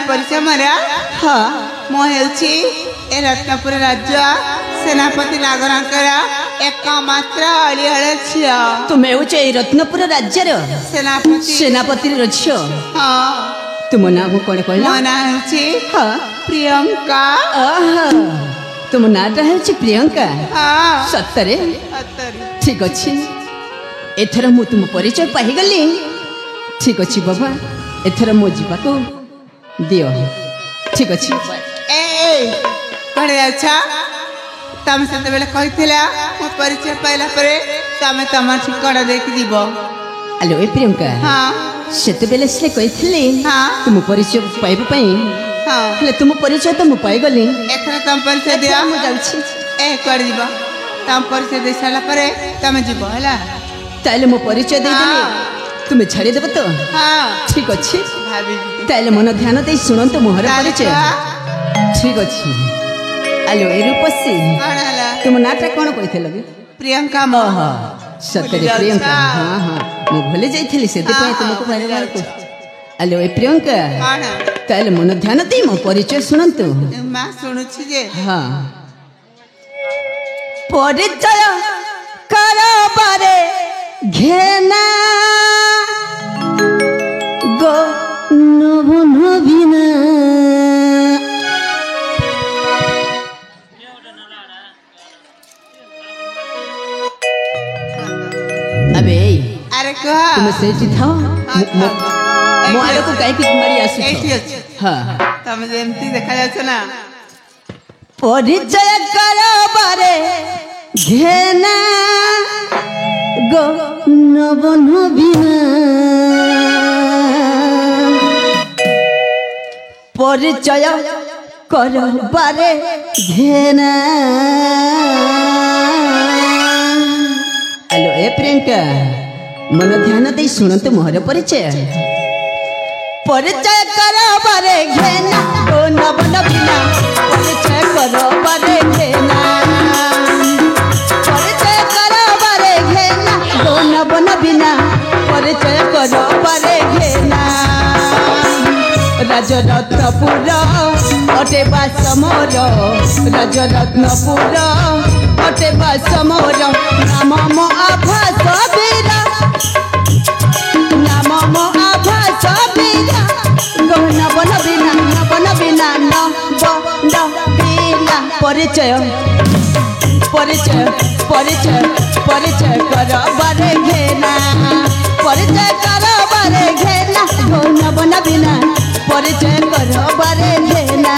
परिचय मरा हाँ ମୁଁ ହେଉଛି ଏ ରତ୍ନପୁର ରାଜ୍ୟ ସେନାପତି ନାଗରାଙ୍କର ଏକମାତ୍ର ଅଳିଅଳ ଝିଅ। ତୁମେ ହେଉଛ ଏଇ ରତ୍ନପୁର ରାଜ୍ୟର ସେନାପତି ସେନାପତିର ଝିଅ। ହଁ। ତୁମ ନାଁ କଣ କହିଲ? ମୋ ନାଁ ହେଉଛି ହଁ। ପ୍ରିୟଙ୍କା। ଓହୋ, ତୁମ ନାଁଟା ହେଉଛି ପ୍ରିୟଙ୍କା? ହଁ। ସତରେ? ସତରେ। ଠିକ ଅଛି, ଏଥର ମୁଁ ତୁମ ପରିଚୟ ପାଇଗଲି। ଠିକ ଅଛି ବାବା, ଏଥର ମୋ ଯିବାକୁ ଦିଅ। ଠିକ ଅଛି। ଏ କୁଆଡ଼େ ଯାଉଛ? ତମେ ସେତେବେଳେ କହିଥିଲ ମୋ ପରିଚୟ ପାଇଲା ପରେ ତମେ ତମ ଠିକଣା ଦେଇକି ଯିବ। ଆଲୋ ଏ ପ୍ରିୟଙ୍କା, ହଁ ସେତେବେଳେ ସେ କହିଥିଲେ ହଁ। ତୁମ ପରିଚୟ ପାଇବା ପାଇଁ, ହଁ। ହେଲେ ତୁମ ପରିଚୟ ତ ମୁଁ ପାଇଗଲି। ଏଥର ତମ ପରିଚୟ ଦିଅ। ମୁଁ ଯାଉଛି। କୁଆଡ଼େ ଯିବ? ତମ ପରିଚୟ ଦେଇ ସାରିଲା ପରେ ତମେ ଯିବ ହେଲା। ତାହେଲେ ମୋ ପରିଚୟ ଦେଇଦେଲି, ତୁମେ ଛାଡ଼ିଦେବ ତ? ହଁ। ଠିକ ଅଛି, ଭାବିବି। ତାହେଲେ ମନ ଧ୍ୟାନ ଦେଇ ଶୁଣନ୍ତୁ ମୋହର ପରିଚୟ। ଠିକ ଅଛି। ଆଲୋ ଏ ରୂପସୀ, କଣ ହେଲା? ତୁମ ନାଁଟା କଣ କହିଥିଲ କି? ପ୍ରିୟଙ୍କା। ଓହୋ, ସତରେ ଭୁଲି ପ୍ରିୟଙ୍କା? ଯାଉଛ? ହଁ ହଁ, ମୁଁ ଭୁଲି ଯାଇଥିଲି, ସେଥିପାଇଁ ହଁ, ତୁମକୁ ଭୁଲି ବାରବାର ଯାଉଛ। କହୁଛି। ଆଲୋ ଏ ପ୍ରିୟଙ୍କା, କଣ? ତାହେଲେ ମନ ଧ୍ୟାନ ଦେଇ ମୋ ପରିଚୟ ଶୁଣନ୍ତୁ। ମା ଶୁଣୁଛି ଯେ। ହଁ। ପରିଚୟ କରବାରେ ଘେନା গো নবনবীনা আবে ଆରେ କୁହ। তুমি ସେଇଠି ଥାଅ, ମୋ ଆଡ଼କୁ କାହିଁକି ମାଡ଼ି ଆସୁଛ? ଏଇଠି ଅଛି। ହଁ। ତମେ ଯେମିତି ଦେଖାଯାଉଛ ନା। ପରିଚୟ କରବାରେ ঘেনা গো নবনবীনা পরিচয় করবারে ঘেনা। আলো এ প্রিয়ঙ্কা, মন ধ্যান দেই শুনন্তু মোহর পরিচয়। পরিচয় করবারে ঘেনা গো নবনবীনা, পরিচয় করবারে ঘেনা, পরিচয় করবারে ঘেনা গো নবনবীনা, পরিচয় করবারে ঘেনা। রাজরত্নপুর অটে বাস মোর, রাজরত্নপুর অটে বাস মোর, নাম মো আভাস বীর, নাম মো আভাস বীর গো নবনবীনা, নবনবীনা নবনবীনা। পরিচয় পরিচয় পরিচয় পরিচয় করবারে ঘেনা, পরিচয় করবারে ঘেনা গো নবনবীনা, পরিচয় করবারে ঘেনা।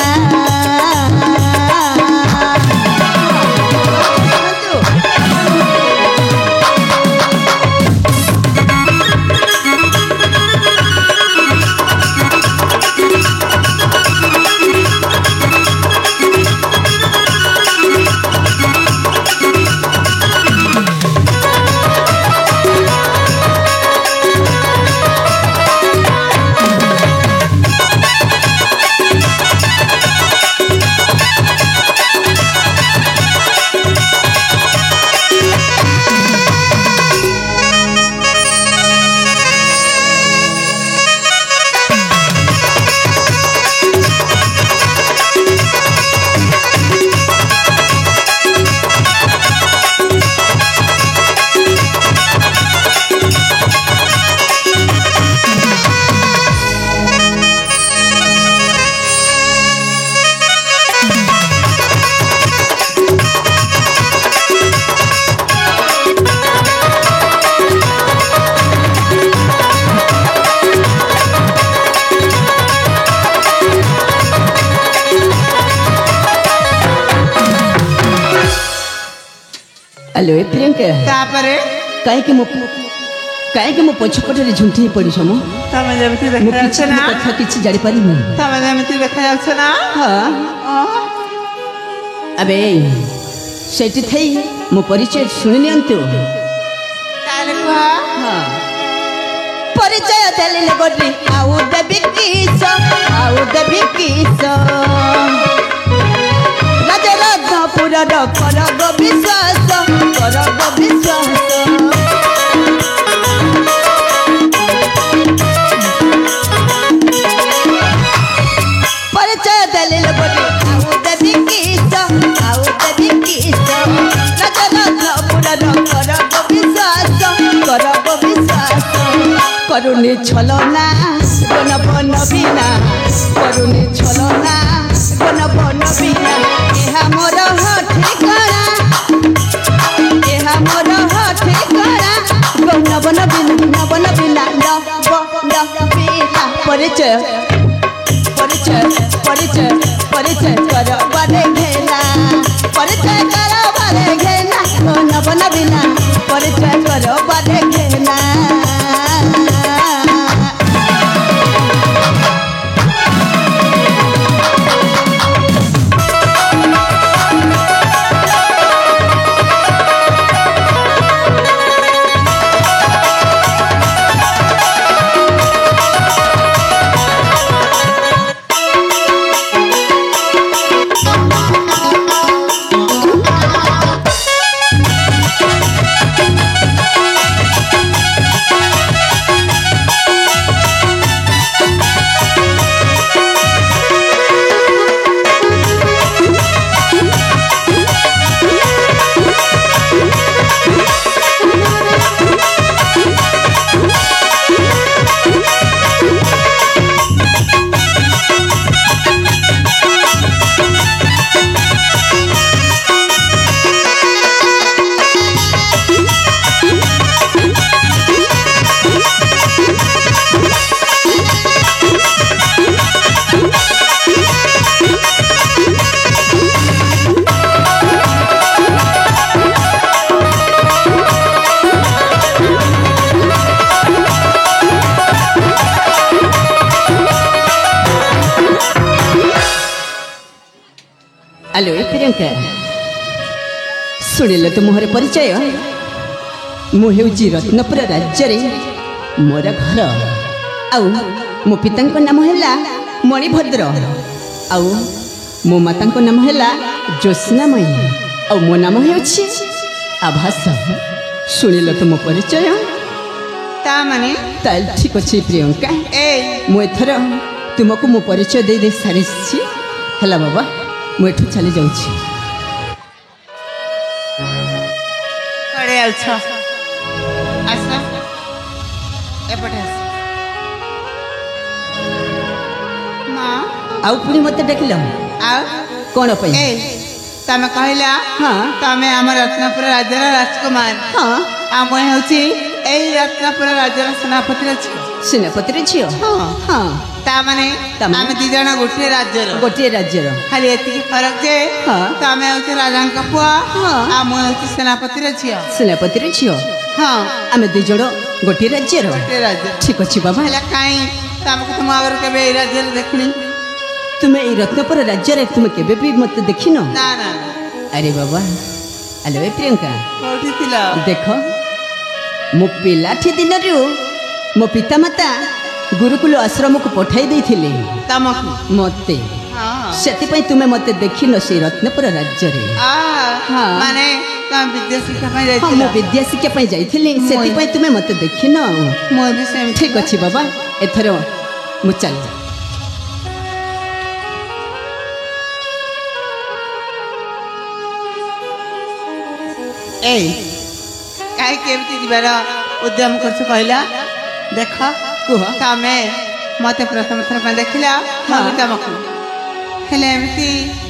ଆଲୋ ଏ ପ୍ରିୟଙ୍କା, ତାପରେ କାହିଁକି ମୋ ପଛପଟରେ ଝୁଣ୍ଟି ପଡ଼ିଛ? ମୁଁ ତମେ ଯେମିତି କିଛି ଦେଖାଯାଉଛ ନା। କଥା କିଛି ଜାଣିପାରିନି। ତମେ ଯେମିତି ଦେଖାଯାଉଛ ନା। ହଁ। ଆବେ ସେଇଠି ଥାଇ ମୋ ପରିଚୟ ଶୁଣି ନିଅନ୍ତୁ। ତାହେଲେ କୁହ। ହଁ। ପରିଚୟ ଦେଲେ ଗୋଟି ଆଉ ଦେବି କିସ, ଆଉ ଦେବି କିସ, ରାଜରତ୍ନପୁରର କରଗ ବିଶ୍ୱାସ, କରଗ ବିଶ୍ୱାସ। ପରିଚୟ ଦେଲେ ଗୋଟି କରୁନି ଛଲନା ବନ ବନ ବିନା କରୁନି ଛଲନା ବନ ବନ ବିନା ଏହା ମୋର ଠିକଣା ଏହା ମୋର ଠିକଣା ବନ ବନ ବିନା ବନ ବିନା ବିନା ପରିଚୟ ପରିଚୟ ପରିଚୟ ପରିଚୟ କର ବାରେ ଘେନା ପରିଚୟ କର ବାରେ ଘେନା ବନ ବନ ବିନା ପରିଚୟ କର ବାରେ ଘେନା हेलो प्रियंका शुणिल तो मोहर परिचय मुझे रत्नपुर राज्य मोर घर आउ मो पिता नाम है मणिभद्र आउ मो माता नाम है ज्योत्स्नामयी आउ मो नाम है आभास शुणिल तो मो परिचय ताल ठीक अच्छे प्रियंका मुझे तुमको मो परिचय दे दे सारी है बाबा मुझे चली जाऊँ आउ पुणी मत देखल कौन तमे कहला हाँ तमे आम रत्नपुर राज्य राजकुमार हाँ आम हूँ रत्नपुर राज्य सेनापति सेनापति झील हाँ तामाने आम दी जण गोटे राज्यर खाली एति फरक जे हाँ तमे हूँ राजा पुआ हाँ आम हूँ सेनापति झील सेनापति झील हाँ आम दी जण गोटे राज्यर राज्य ठीक अच्छे बाबा कहीं तुमको तुम आगर के राज्य देखनी तुम्हें ये रत्नपुर राज्य तुम केबे भी मत देखिन ना ना अरे बाबा हेलो प्रियंका कोठी थिला देख मो पिलाठी दिन मो पिता माता गुरुकुल आश्रम को पठाई देथिले तमको मते हाँ से तुम्हें मत देखिन से रत्नपुर राज्य हाँ माने तुम विद्या शिक्षा पे हाँ जाइथिला मो विद्या शिक्षा पे जाइथिले से तुम्हें मत देखिन मोर भी सेम ठीक अच्छे बाबा एथर मु चल कहीं केमती जीवार उद्यम कर कहला देख कुह तमे मत प्रथम थर पे देखला हाँ। तुमको हेले एमती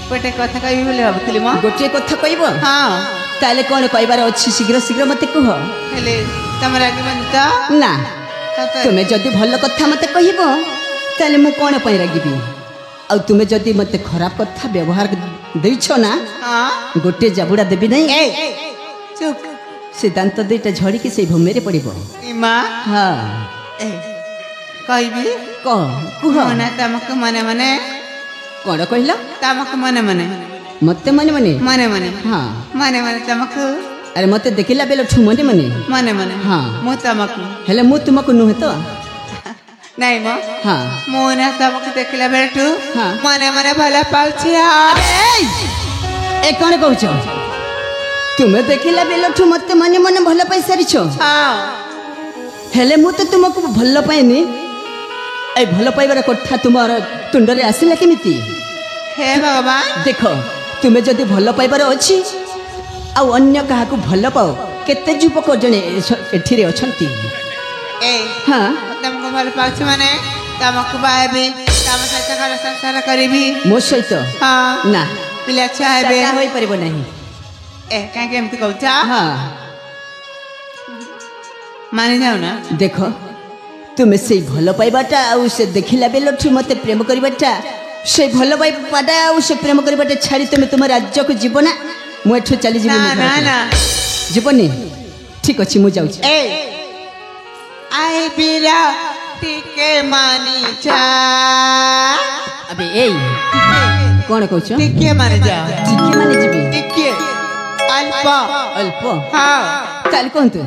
गोटे कथा कहि बोले भाबुतली म गोटे कथा कहब हाँ ताले कौन कहबार अच्छी शीघ्र शीघ्र मत कह हेले तम रागिबन त ना तुम्हें जदि भल कथा मत कहब ताले मु कौन पे रागिबी आ तुम्हें जदि मत खराब कथा व्यवहार देछ ना हाँ गोटे जाबुड़ा देबी नहीं चुप सिद्धांत दुईटा झड़िकी से भूमि रे पड़ब इमा हाँ कहबी कह कुह मने तमको मने मने कौन कहल तमको मने मने मते मने मने मने मने हाँ मने मने तमको अरे मत देखला बेल ठू मने मने मने मने हाँ मु तमको हेले मु तुमको नुहे तो नहीं म हाँ मोना तमको देखला बेलटू हाँ। मने मने भला पाउछि ए कौन कहछ तुम्हें देखला बेल ठू मते मने मने भल पाई सारिछ हाँ हेले मु तो तुमको भल पाइनी ए भल पाइबार कथा तुमर तुंडरे आसिला केमिति हे भगवान देख तुम्हें जदि भल पाइबार अछि आ अन्य काहाकू भल पाओ केते युवक जने एठिरे अछंती ए हाँ तुमको भल पाउछु माने तुमको बाहेबी तुम सहित घर संसार करिबी ମୋ ସହିତ हाँ ନା पिला छुआ हेबे ସେଟା ହୋଇପାରିବ ନାହିଁ। ए काहे एमती कहूछ ହଁ मानि जाऊ ना ଦେଖ ତୁମେ ସେଇ ଭଲ ପାଇବାଟା ଆଉ ସେ ଦେଖିଲା ବେଲଠୁ ମୋତେ ପ୍ରେମ କରିବାଟା ସେ ଭଲ ପାଇବାଟା ଆଉ ସେ ପ୍ରେମ କରିବାଟା ଛାଡ଼ି ତୁମେ ତୁମ ରାଜ୍ୟକୁ ଯିବ ନା ମୁଁ ଏଠୁ ଚାଲିଯିବି ना ना ना ଯିବନି ଠିକ ଅଛି ମୁଁ ଯାଉଛି। ए आई बिरा टिके मानि जा ଆବେ ଏଇ କ'ଣ କହୁଛ? टिके मानि जा ଟିକେ ମାନେ ଯିବି टिके अल्प ଅଳ୍ପ हाँ ତାହେଲେ କୁହନ୍ତୁ।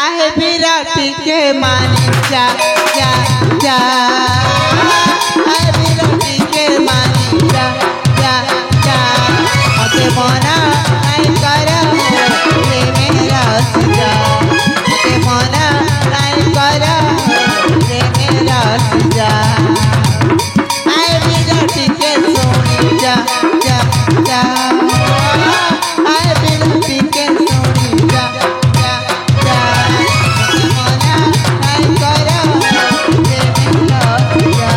आहे विराटी के मानी जा जा जा आहे विराटी के मानी जा जा जा अते मना नहीं कर रे मेरा सजा अते मना नहीं कर रे मेरा सजा आहे विराटी के सोनी जा जा जा आहे विराटी के सोनी जा जा जा मोना नहीं करो रे मेरा सजा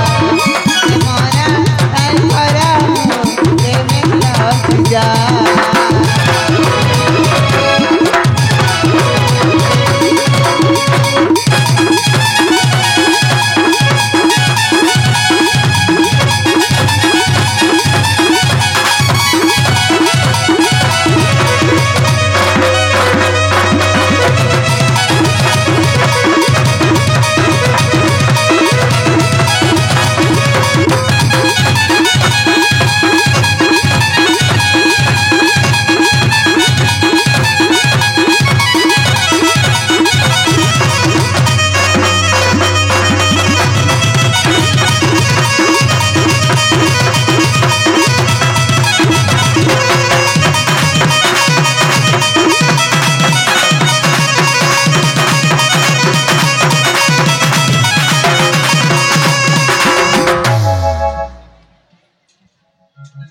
मोना नहीं करो रे मेरा सजा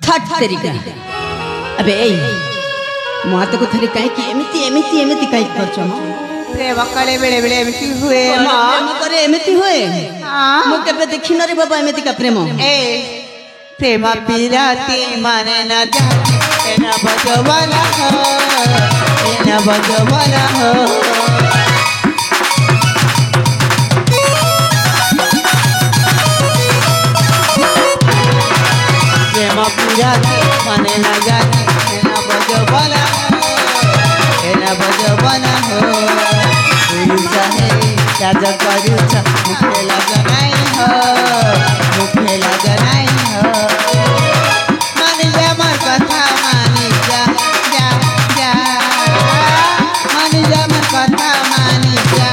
ଥଟ୍ ତେରିକା ଆବେ ଏଇ ମୋ ହାତକୁ ଧରି କାହିଁକି ଏମିତି ଏମିତି ଏମିତି କାହିଁକି କରୁଛ ମ? प्रेम कले बेले बेले एमती हुए ପ୍ରେମ କରେ ଏମିତି ହୁଏ हाँ ମୁଁ କେବେ ଦେଖିନ ରେ ବାବା ଏମିତିକା ପ୍ରେମ। ए प्रेम पिराती माने न जाती एना बजवाना हो एना बजवाना हो प्रेम पिराती माने न जाती एना बजवाना हो पुरुष है राज करूछ मुखे लग नहीं हो मुखे लग नहीं हो मानि जा मोर कथा मानि जा जा जा मानि जा मोर कथा मानि जा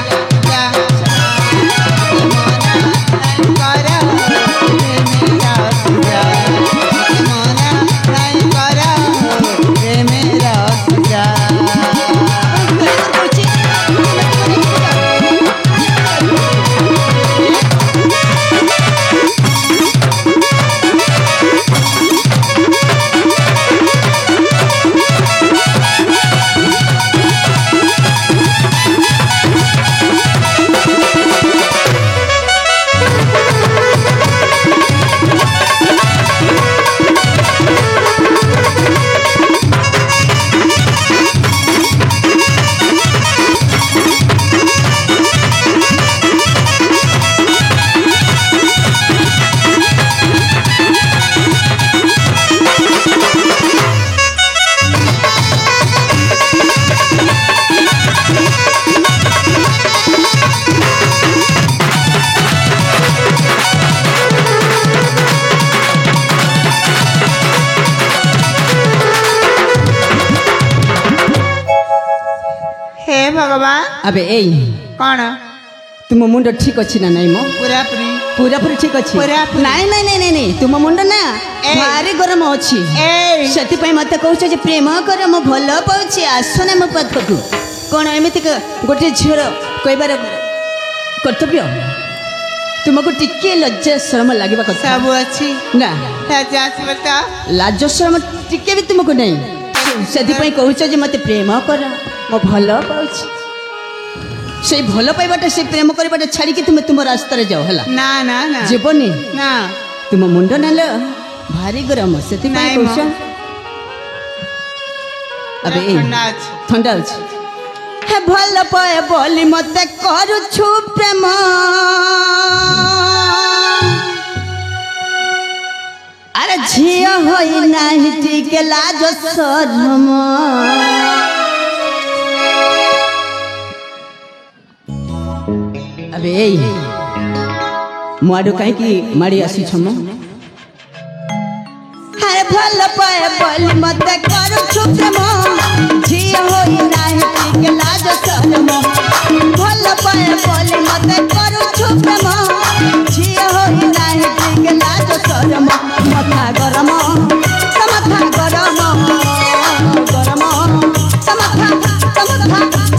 जा मोना नहीं कर रे मेरा सजा मोना नहीं कर रे मेरा सजा हे भगवान ଆବେ ଏଇ कौन ତୁମ ମୁଣ୍ଡ ଠିକ ଅଛି ନା ନାଇଁ ମ? पूरा पूरी ପୁରାପୁରି ଠିକ ଅଛି? ପୁରାପୁରି। ନାଇଁ ନାଇଁ ନାଇଁ ନାଇଁ ନାଇଁ ତୁମ ମୁଣ୍ଡ ନା ଏଇ। ଭାରି ଗରମ ଅଛି ए ସେଥିପାଇଁ ମତେ କହୁଛ ଯେ ପ୍ରେମ କର ମୁଁ ଭଲ ପାଉଛି ଆସ ନା ମୋ ପାଖକୁ। କ'ଣ ଏମିତି ଗୋଟେ ଝିଅର କହିବାର କର୍ତ୍ତବ୍ୟ? ତୁମକୁ ଟିକେ ଲଜ୍ଜା ଶରମ ଲାଗିବା କଥା सब अच्छी ନା राजा से बता ଲାଜ ଶରମ ଟିକେ ବି ତୁମକୁ ନାହିଁ ସେଥିପାଇଁ କହୁଛ ଯେ ମତେ ପ୍ରେମ କର ମୁଁ ଭଲ ପାଉଛି। সেই ଭଲ ପାଇବାଟା ସେ ପ୍ରେମ କରିବାଟା ଛାଡ଼ିକି ତୁମେ ତୁମ ରାସ୍ତାରେ ଯାଅ ହେଲା ନା ନା ନା ଯିବନି ନା ତୁମ ମୁଣ୍ଡ ନେଲ ଭାରି ଗରମ ସେଥିପାଇଁ ନାଇଁ କହୁଛ ମ। ଆବେ ଥଣ୍ଡା ଅଛି ଥଣ୍ଡା ଅଛି ହେ ଭଲ ପାଏ ବୋଲି ମତେ କରୁଛୁ ପ୍ରେମ ଆରେ ଝିଅ ହୋଇ ନାହିଁ ଟିକେ ଲାଜ ଶରମ ଆବେ ଏଇ ମୋ ଆଡ଼ୁ କାହିଁକି ମାଡ଼ି ଆସିଛ ମ ଆରେ ଭଲ ପାଏ ବୋଲି ମତେ କରୁଛୁ ପ୍ରେମ ଝିଅ ହୋଇ ନାହିଁ ଟିକେ ଲାଜ ଶରମ ଭଲ ପାଏ ବୋଲି ମତେ କରୁଛୁ ପ୍ରେମ ଝିଅ ହୋଇ ନାହିଁ ଟିକେ ଲାଜ ଶରମ ମଥା ଗରମ ସମଥା ଗରମ ଗରମ ସମଥା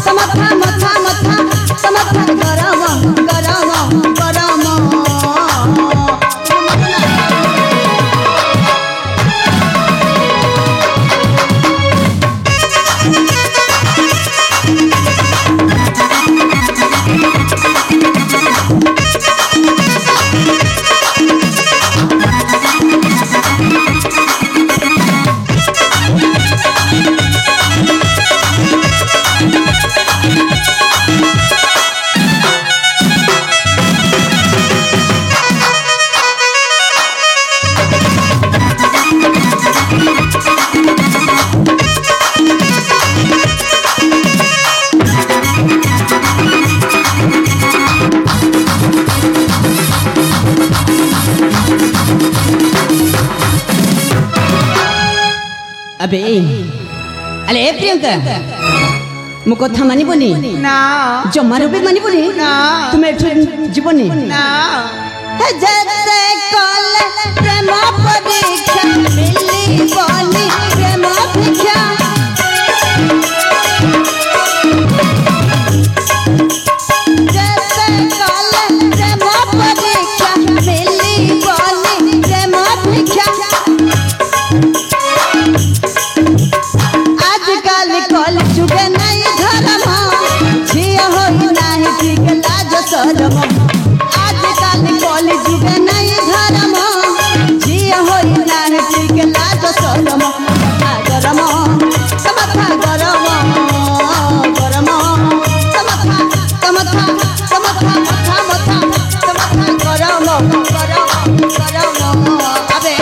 ସମଥା ମଥା ମଥା ସମଥା ଗରମ ଗରମ ଗରମ अबे अरे ए प्रियंका मो कथा मानिबनी ना जमारो भी मानिबनी ना तुम एठो जीवनी ना हे जैसे कल प्रेम परीक्षा मिली बोली प्रेम भिक्षा जैसे कल प्रेम परीक्षा मिली बोली प्रेम भिक्षा आजकल कल जुगे नहीं धर्म झिया होई नहीं ठीक लाज शरम आजकल कल जुगे नहीं धर्म झिया होई नहीं ठीक लाज शरम गरम समथा गरम गरम समथा समथा समथा मथा मथा समथा गरम गरम गरम अबे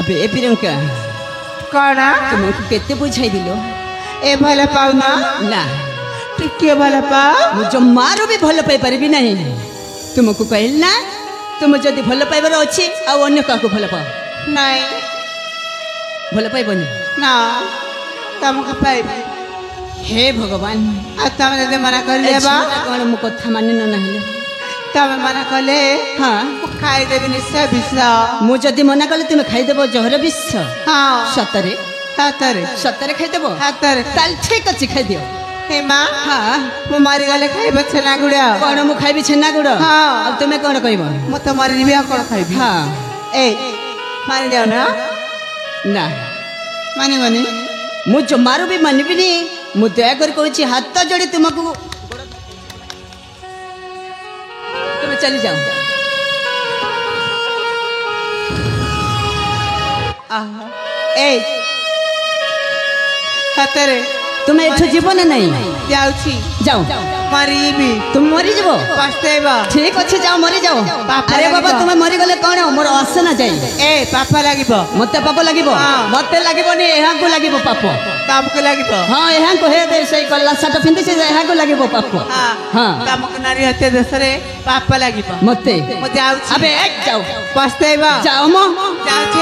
अबे ए प्रियंका कौन तुमको केते बुझाई दिलो ए भल पाऊ ना ना टिके भल पाऊ मु जमारो भी भल पाई परबी नहीं तुमको कहल ना तुम जदि भल पाइबार अछि आ अन्य काको भल पाओ नहीं भल पाइबनी ना तुमको पाइबी हे भगवान आ तुम जदि मना कर ए लेबा झियोटा कौन मु कथा मानि न नहले तुम मना कले हाँ खाई देबी निश्चय विष मु जदि मना कले तुम खाइदेब जहर विष हाँ सतरे हातरे सतरे खाइदेब हातरे ताल ठीक अछि खाइदियो हे माँ हाँ मु मारी गले खाइब छेना गुड़ा कौन मु खाइबी छेना गुड़ हाँ। अब तुम्हें कौन कहब मु तो मारी निबी कौन खाइबी हाँ ए मारी जाओ ना ना मानी मानी मु जमारो भी मानिबिनी मु दया कर कहूँ हाथ जोड़ी तुमको तुम चली जाओ आहा ए हातरे तुम एठो जीवन नहीं जाउछी जाओ मरीबी तुम मरी जीव पछतेबा ठीक अच्छे जाओ मरी जाओ पापा अरे बाबा लागिबो। तुम मरी गले कौन मोर आस ना जाए ए पापा लागिबो मते पाप लागिबो हाँ। मते लागिबो नि एहा को लागिबो पाप ତମକୁ ଲାଗିବ ହଁ ଏହାଙ୍କୁ ହେ ଦେ ସେଇ କଲା ସାଟ ପିନ୍ଧିଛି ଏହାକୁ ଲାଗିବ ପାପ ହଁ ତମକୁ ନାରୀ ହତ୍ୟା ଦେଶରେ ପାପ ଲାଗିବ ମତେ ମୁଁ ଯାଉଛି ଆବେ ଯାଉ ପସ୍ତେଇବ ଯାଅ ମ ଯାଉଛି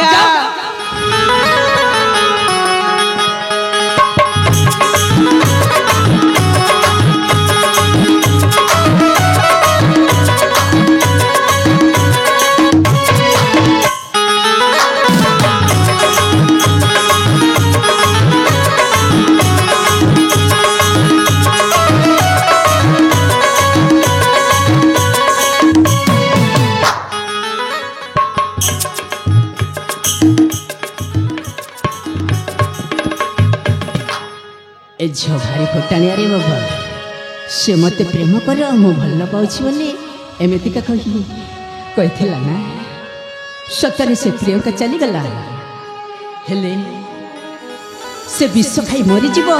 ए झ भारी फटाणिया रे बाबा से मते प्रेम कर मु भल पाउछि बोली एमितिका कहिथिला ना सतरे से प्रियंका चली गला हेले से विष खाई मरी जीव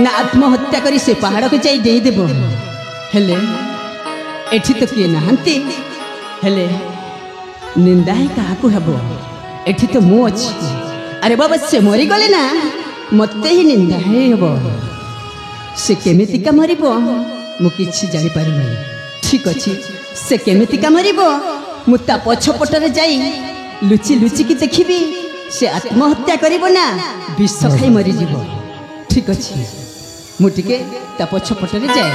ना आत्महत्या करी से पहाड़ को जाई देई देबो हेले एठी तो किए नहांती हेले निंदा है काहाकू हबो एठी तो मु अछि अरे बाबा से मरी गले ना मते ही निंदा है हबो से केमितिका मरिबो मु किछि जानि पारिनी ठीक अछि से केमितिका मरिबो मु ता पछपटरे जाई लुचि लुचि की देखिबी से आत्महत्या करिबो ना विष खाई मरि जीवो ठीक अछि मु टिके ता पछपटरे जाए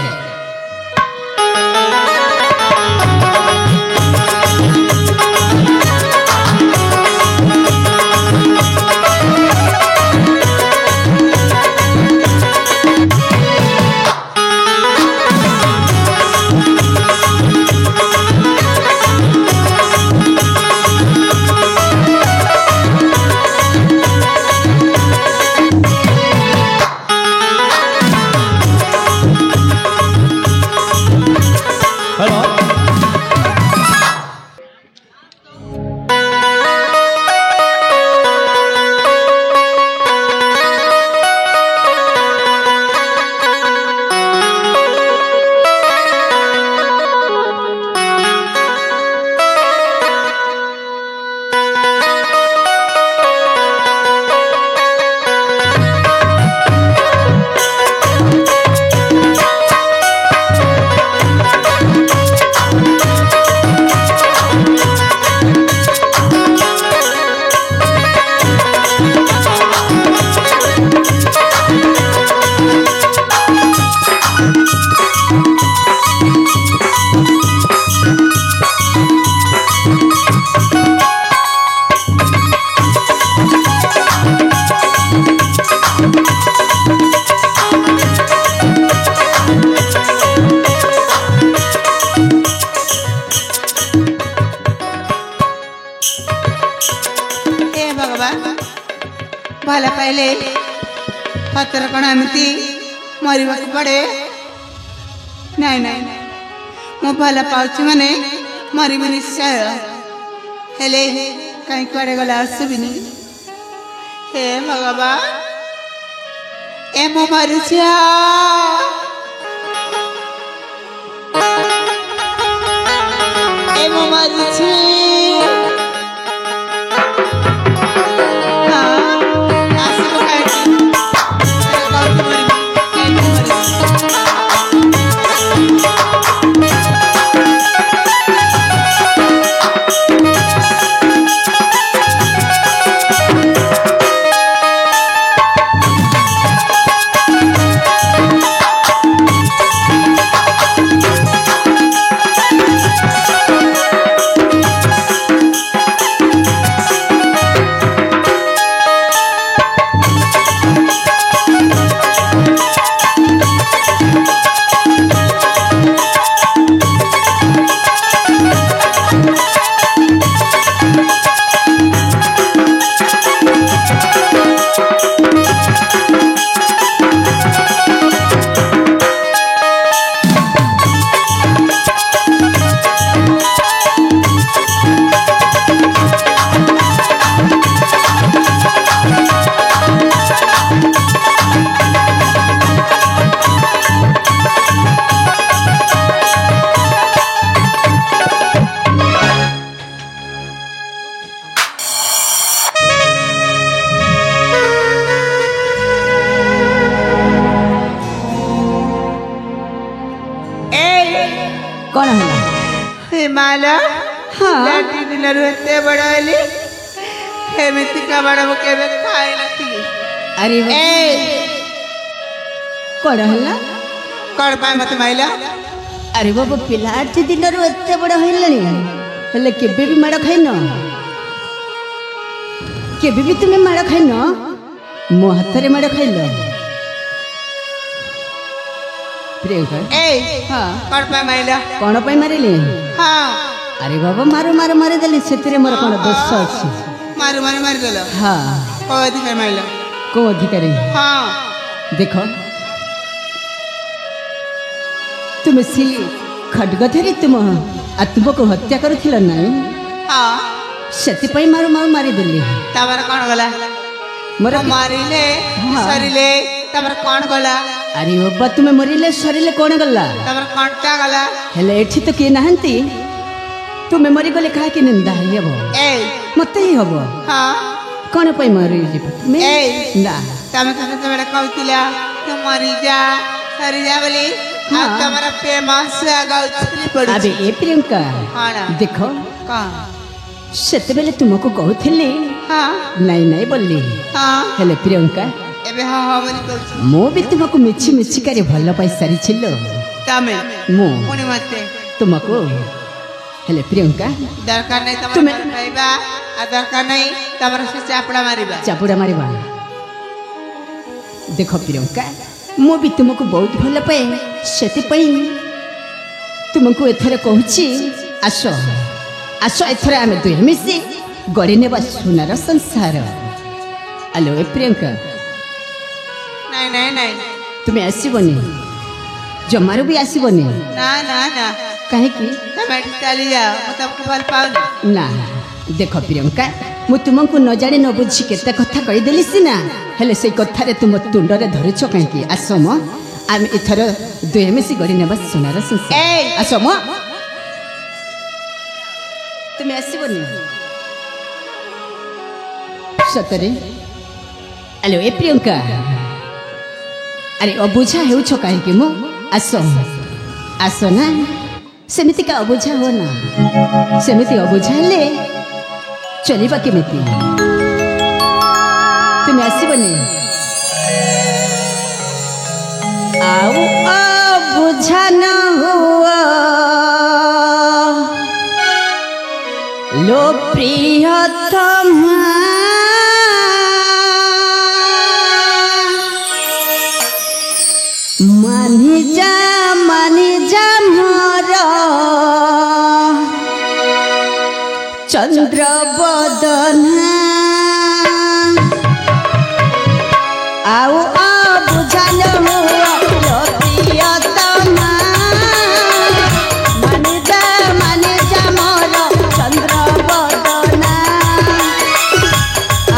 भला पाइले हतर कण एमती मरवा पड़े नाई नाई मु भल पाउची माने मरबी निश्चय हेले कहीं कुआड़े गला आसबिनी हे भगवान ए मु मरुछिया ए मु मरुछि ହେଲା ହିମାଲ ହଁ ଲାଟି ଦିନରୁ ଏତେ ବଡ଼ ହେଲି ଏମିତିକା ବଡ଼ ମୁଁ କେବେ ଖାଇନଥିଲି। ଆରେ ଏ କଣ ହେଲା କଣ ପାଇଁ ମତେ ମାଇଲ? ଆରେ ବାବୁ ପିଲାଟି ଦିନରୁ ଏତେ ବଡ଼ ହେଇଲାଣି ହେଲେ କେବେ ବି ମାଡ଼ ଖାଇନ କେବେ ବି ତୁମେ ମାଡ଼ ଖାଇନ ମୋ ହାତରେ ମାଡ଼ ଖାଇଲ ପ୍ରିୟଙ୍କା ଏ ହଁ କଣ ପାଇଁ ମାଇଲ? କଣ ପାଇଁ ମାରିଲି ହଁ ଆରେ ବାବା ମାରୁ ମାରୁ ମାରିଦେଲି ସେଥିରେ ମୋର କଣ ଦୋଷ ଅଛି ମାରୁ ମାରୁ ମାରିଦେଲ। ହଁ କୋଉ ଅଧିକାର ମାଇଲ? କୋଉ ଅଧିକାରୀ ହଁ ଦେଖ ତୁମେ ସେ ଖଡ୍ଗ ଧରି ତୁମ ଆତ୍ମକୁ ହତ୍ୟା କରିଥିଲ ନାହିଁ ହଁ ସେଥିପାଇଁ ମାରୁ ମାରୁ ମାରିଦେଲି ତାପରେ କଣ ଗଲା? ମୋର ମାରିଲେ ହଁ। ସରିଲେ ତାପରେ କଣ ଗଲା? ଆରେ ବାବା ତୁମେ ମରିଲେ ସରିଲେ କଣ ଗଲା ତାପରେ କଣଟା ଗଲା? ହେଲେ ଏଠି ତ କିଏ ନାହାନ୍ତି ତୁମେ ମରିଗଲେ କାହାକି ନିନ୍ଦା ହେବ ଏ ମତେ ହିଁ ହବ ହଁ କଣ ପାଇଁ ମରିଯିବ ତୁମେ ଏଇ। ନା ତମେ ତ ସେତେବେଳେ କହୁଥିଲ ତୁ ମରିଯା ସରିଯା ବୋଲି ଆଉ ହଁ। ତମର ଫେମସ୍ ଗାଉଥିଲି ଆବେ ପଡୁଛି ଏ ପ୍ରିୟଙ୍କା କଣ? ଦେଖ କଣ? ସେତେବେଳେ ତୁମକୁ କହୁଥିଲି ହଁ ନାଇଁ ନାଇଁ ବୋଲି ହଁ ହେଲେ ପ୍ରିୟଙ୍କା ଏବେ ହଁ ହଁ ବୋଲି କହୁଛୁ ମୁଁ ବି ତୁମକୁ ମିଛି ମିଛିକାରେ ଭଲ ପାଇ ସାରିছিল ତମେ ମୁଁ ପୁଣି ମତେ ତୁମକୁ ହେଲେ ପ୍ରିୟଙ୍କା ଦରକାର ନାହିଁ ତମର ତୁମେ- ଭଲ ପାଇବା ଆଉ ଦରକାର ନାହିଁ ତମର ସେ ଚାପଡ଼ା ମାରିବା। ଚାପୁଡ଼ା ମାରିବା ଦେଖ ପ୍ରିୟଙ୍କା ମୁଁ ବି ତୁମକୁ ବହୁତ ଭଲ ପାଏ ସେଥିପାଇଁ ତୁମକୁ ଏଥର କହୁଛି ଆସ ଆସ ଏଥର ଆମେ ଦୁହେଁ ମିଶି ଗଢ଼ି ନେବା ସୁନାର ସଂସାର ଆଲୋ ଏ ପ୍ରିୟଙ୍କା ନାଇଁ ନାଇଁ ନାଇଁ ତୁମେ ଆସିବନି ଜମାରୁ ବି ଆସିବନି ନା ନା ନା କାହିଁକି ତମେ ଏଠି ଚାଲିଯାଅ ମୁଁ ତମକୁ ଭଲ ପାଉନି। ନା ଦେଖ ପ୍ରିୟଙ୍କା ମୁଁ ତୁମକୁ ନ ଜାଣି ନ ବୁଝି କେତେ କଥା କହିଦେଲି ସିନା ହେଲେ ସେଇ କଥାରେ ତୁମ ତୁଣ୍ଡରେ ଧରୁଛ କାହିଁକି ଆସ ମ ଆମେ ଏଥର ଦୁହେଁ ମିଶି ଗଢ଼ି ନେବା ସୁନାର ସଂସାର ଏଇ। ଆସ ମ ତୁମେ ଆସିବନି ସତରେ ଆଲୋ ଏ ପ୍ରିୟଙ୍କା ଆରେ ଅବୁଝା ହେଉଛ କାହିଁକି ମୁଁ ଆସ ଆସ ନା ସେମିତିକା ଅବୁଝା ହୁଅ ନା ସେମିତି ଅବୁଝା ହେଲେ ଚଳିବା କେମିତି ତୁମେ ଆସିବନି ଆଉ ଅବୁଝା ନ ହୁଅ लो प्रियतमा मानि जा मोर चंद्र बदना आउ बुझा न हुआ लो प्रियतमा मानि जा मोर चंद्र बदना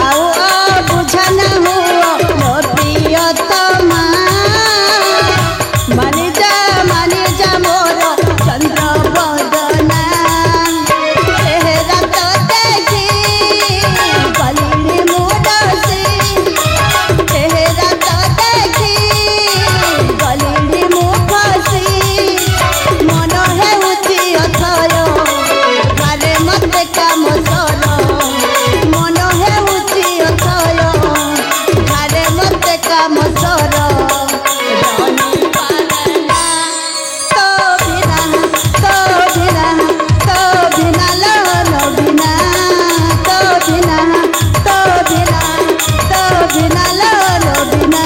आउ बुझा न हुआ लो प्रियतमा मानि जा मोर चंद्र बदना चेहरा तो देखी गलिनी मुडसी चेहरा तो देखी गलिनी मुफसी मन हेउची अथय घरे मते काम सर मन हेउची अथय घरे मते काम सर रही पारना तो बिना लो बिना तो बिना लो बिना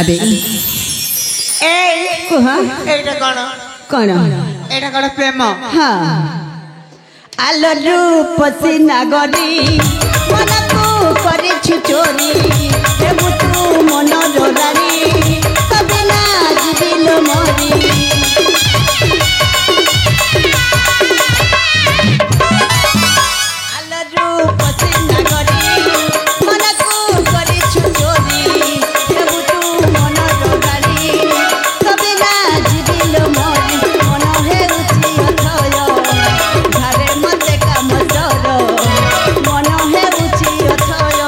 अबे କୁହ ଏଇଟା କଣ କଣ ଏଇଟା କଣ ପ୍ରେମ ହଁ ଆଲ ରୂପସୀ ନାଗରୀ ମନକୁ କରିଛୁ ଚୋରି ହେବୁ ତୁ ମନ ଜୋରାରୀ ତବେ ନା ଯିବିଲ ମରି ଆଲ ରୂପସୀ ନାଗରୀ ମନକୁ କରିଛୁ ଚୋରି ହେବୁ ତୁ ମନ ଜୋରାରୀ ତବେ ନା ଯିବିଲ ମରି ମନ ହେଉଛି ଅଥୟ ଘରେ ମତେ କାମ ସର ମନ ହେଉଛି ଅଥୟ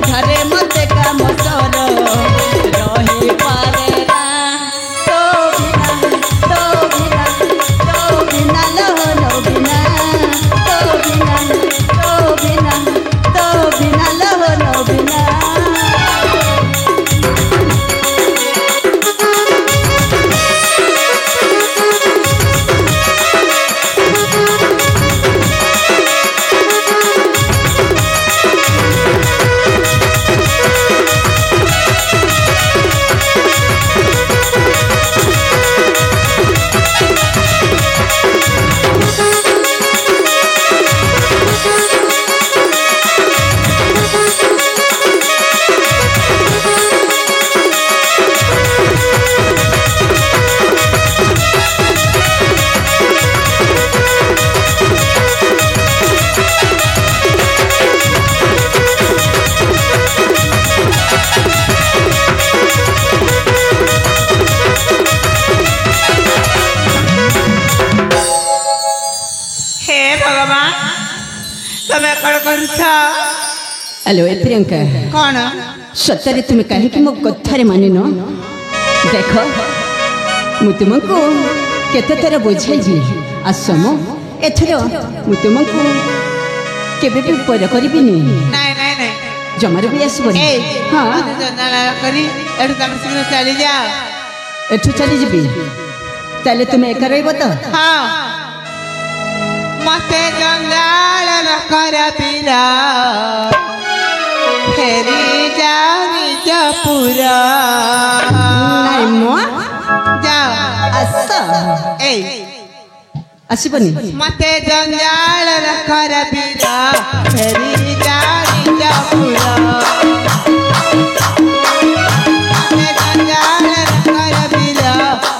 ଘରେ ମତେ କାମ ସର ରହିପାରେ ନା ତୋ ବିନା ଲୋ ଲୋ ବିନା ତୋ ବିନା ଲୋ ଲୋ ବିନା हे भगवान तमे कण करूछ हेलो ए प्रियंका कौन सତରେ ତୁମେ କାହିଁକି ମୋ କଥାରେ ମାନିନ ଦେଖ ମୁଁ ତୁମକୁ କେତେ ଥର ବୁଝାଇଛି ଆସମ ଏଥର ମୁଁ ତୁମକୁ କେବେ ବି ପର କରିବିନି ନାଇଁ ନାଇଁ ନାଇଁ ଜମାରୁ ବି ଆସିବନି ଏ ହଁ ମତେ ଜଣା କରି ଏଠୁ ତମେ ଶୀଘ୍ର ଚାଲି ଯାଅ ଏଠୁ ଚାଲିଯିବି ତାହେଲେ ତୁମେ ଏକା ରହିବ ତ ହଁ ମତେ ଜଞ୍ଜାଳ ନ କର ପିଲା ଫେରି ଯାଅ ନିଜ ପୁର ନାଇଁ ମୋ ଯାଅ ଆସ ଏଇ ଆସିବନି ମତେ ଜଞ୍ଜାଳ ନ କର ପିଲା ଫେରି ଯାଅ ନିଜ ପୁର ମତେ ଜଞ୍ଜାଳ ନ କର ପିଲା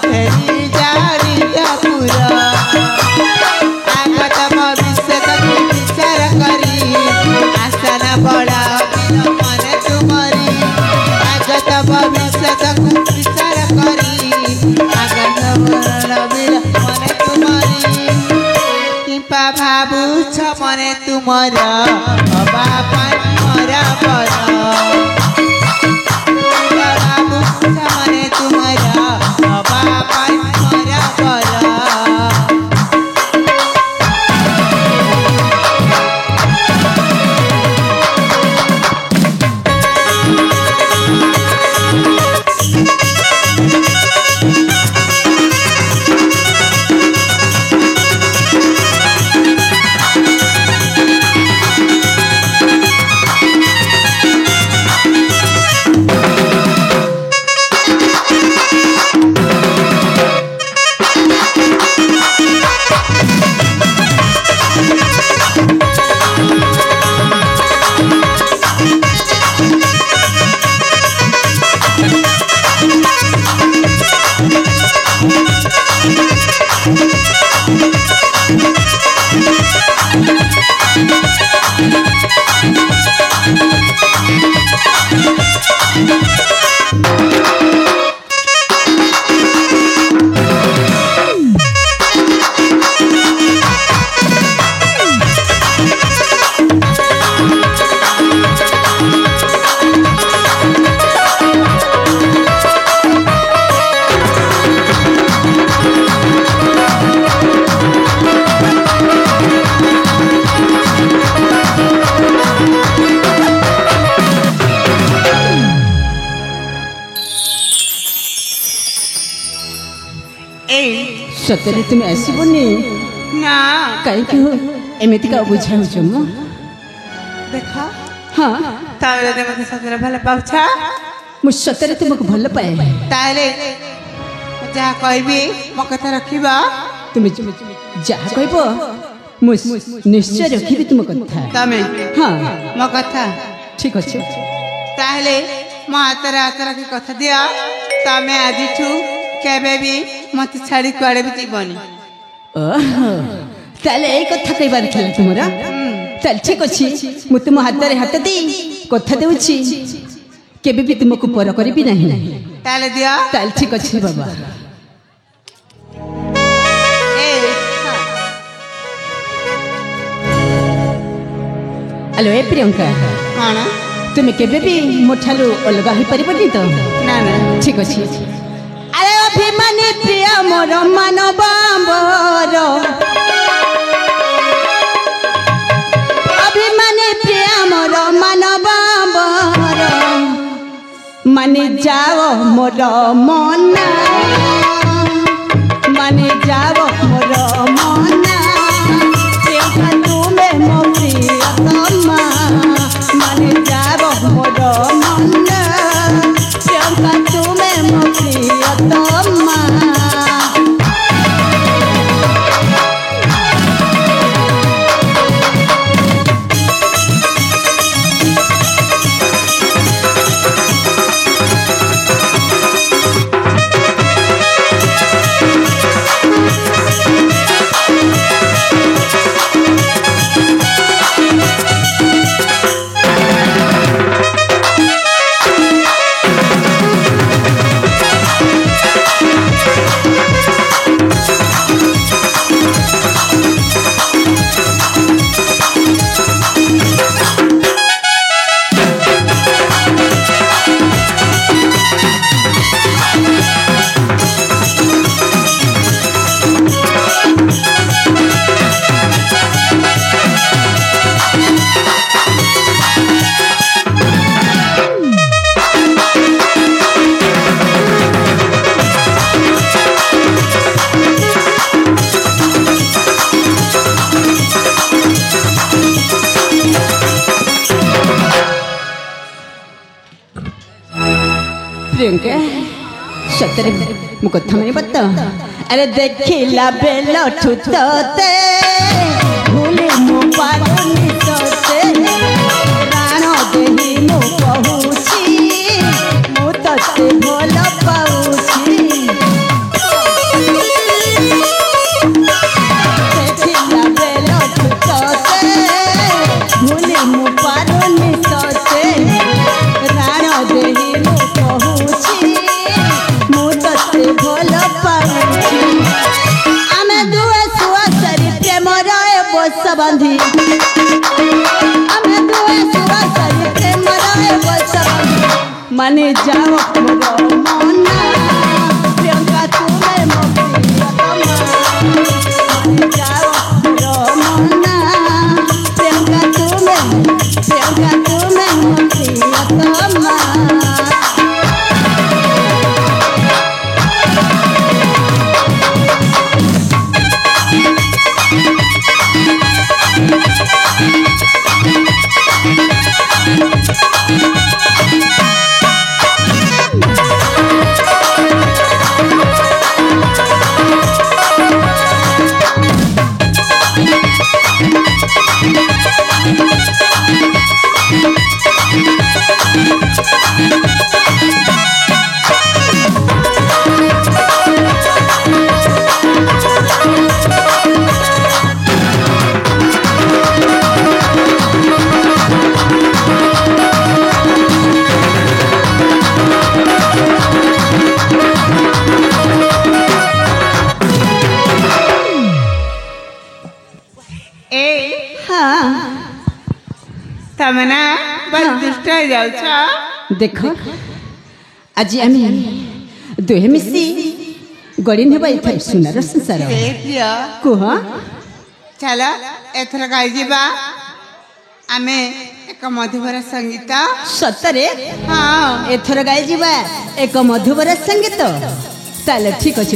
ଫେରି ଯାଅ ନିଜ ପୁର আগত ভবিষ্যতକୁ ବିଚାର କରି ଆସନ ବଢ଼ାଅ ବିଲ ମନେ ତୁମରି আগত ଭବିଷ୍ୟତକୁ ବିଚାର କରି আগত ବିଲ ମନେ ତୁମରି କିମ୍ପା ଭାବୁଛ ମନେ ତୁମର ହବା ପାଇଁ ମର ପର କିମ୍ପା ଭାବୁଛ ମନେ ତୁମର ହବା ପାଇଁ ମର ପର ସତରେ ତୁମେ ଆସିବନି ନା କାହିଁକି ଏମିତିକା ବୁଝାଉଛ ମୁଁ ଦେଖ ହଁ ତାହେଲେ ମତେ ସତରେ ଭଲ ପାଉଛ ମୁଁ ସତରେ ତୁମକୁ ଭଲ ପାଏ ତାହେଲେ ଯାହା କହିବି ମୋ କଥା ରଖିବ। তুমি যাহা কইব মু নিশ্চয় রখিবি তুম কথা। ତମେ হ্যাঁ ମୋ କଥା ঠিক আছে। ତାହେଲେ ମୋ ହାତରେ ହାତ ରଖି କଥା ଦିଅ ତମେ ଆଜିଠୁ କେବେ ବି ମତେ ଛାଡି କୁଆଡେ ବି ଯିବନି। ଓହୋ তাহলে এই কথা কইবার ছিল তোমার। তাহলে ঠিক আছে মু তুম হাତରେ হাত দেই কথা দেউছি কেবে বি তুমକୁ পর করিবি ନାହିଁ। ତାହେଲେ ଦିଅ। তাহলে ঠিক আছে বাবা। হ্যালো এ প্রিয়ঙ্কা କଣ? তুমি কেবে বি মোঠালু অলগা হই পারিবনি তো? ନା ନା ঠিক আছে। আরে অভিমানী প্রিয় মোর মানবাম্বর অভিমানী প্রিয় মোর মানবাম্বর মানে যাও মোর মনা মানে যাও মোর মনা প্রিয়ঙ্কা তুমি মো প্রিয়তমা মানে যাও মোর মনা প্রিয়ঙ্কা তুমি মো প্রিয়তমা। प्रियंका सतरे मु कथा माने बता। अरे देखिला बेलो ठुतते भूले मु पारुनी तते प्राण देहि मु कहूची मु तते भल पाऊची। देखिला बेलो ठुतते भूले मु पारुनी तते प्राण देहि मु कहूची मु तते भल पाऊची। आमे दुए सुआ सरी प्रेम रहे बोस बंधी आमे दुए सुआ सरी प्रेम रहे बोस बंधी माने जाओ मोर मना प्रियंका तुमे मो प्रियतमा माने जाओ मोर मना प्रियंका तुमे मो प्रियतमा। ତମେ ନା ବସ ଦୁଷ୍ଟ ହେଇଯାଉଛ। देख आज आम दुहे मिसी गड़ी नेबा एथार सुनार संसार ଏ ପ୍ରିୟ कुह ଚାଲ ଏଥର ଗାଇଯିବା ଆମେ ଏକ ମଧୁବର ସଙ୍ଗୀତ। सतरे ହଁ एथर गाई जीवा एक मधुबर संगीत ताले ठीक अछि।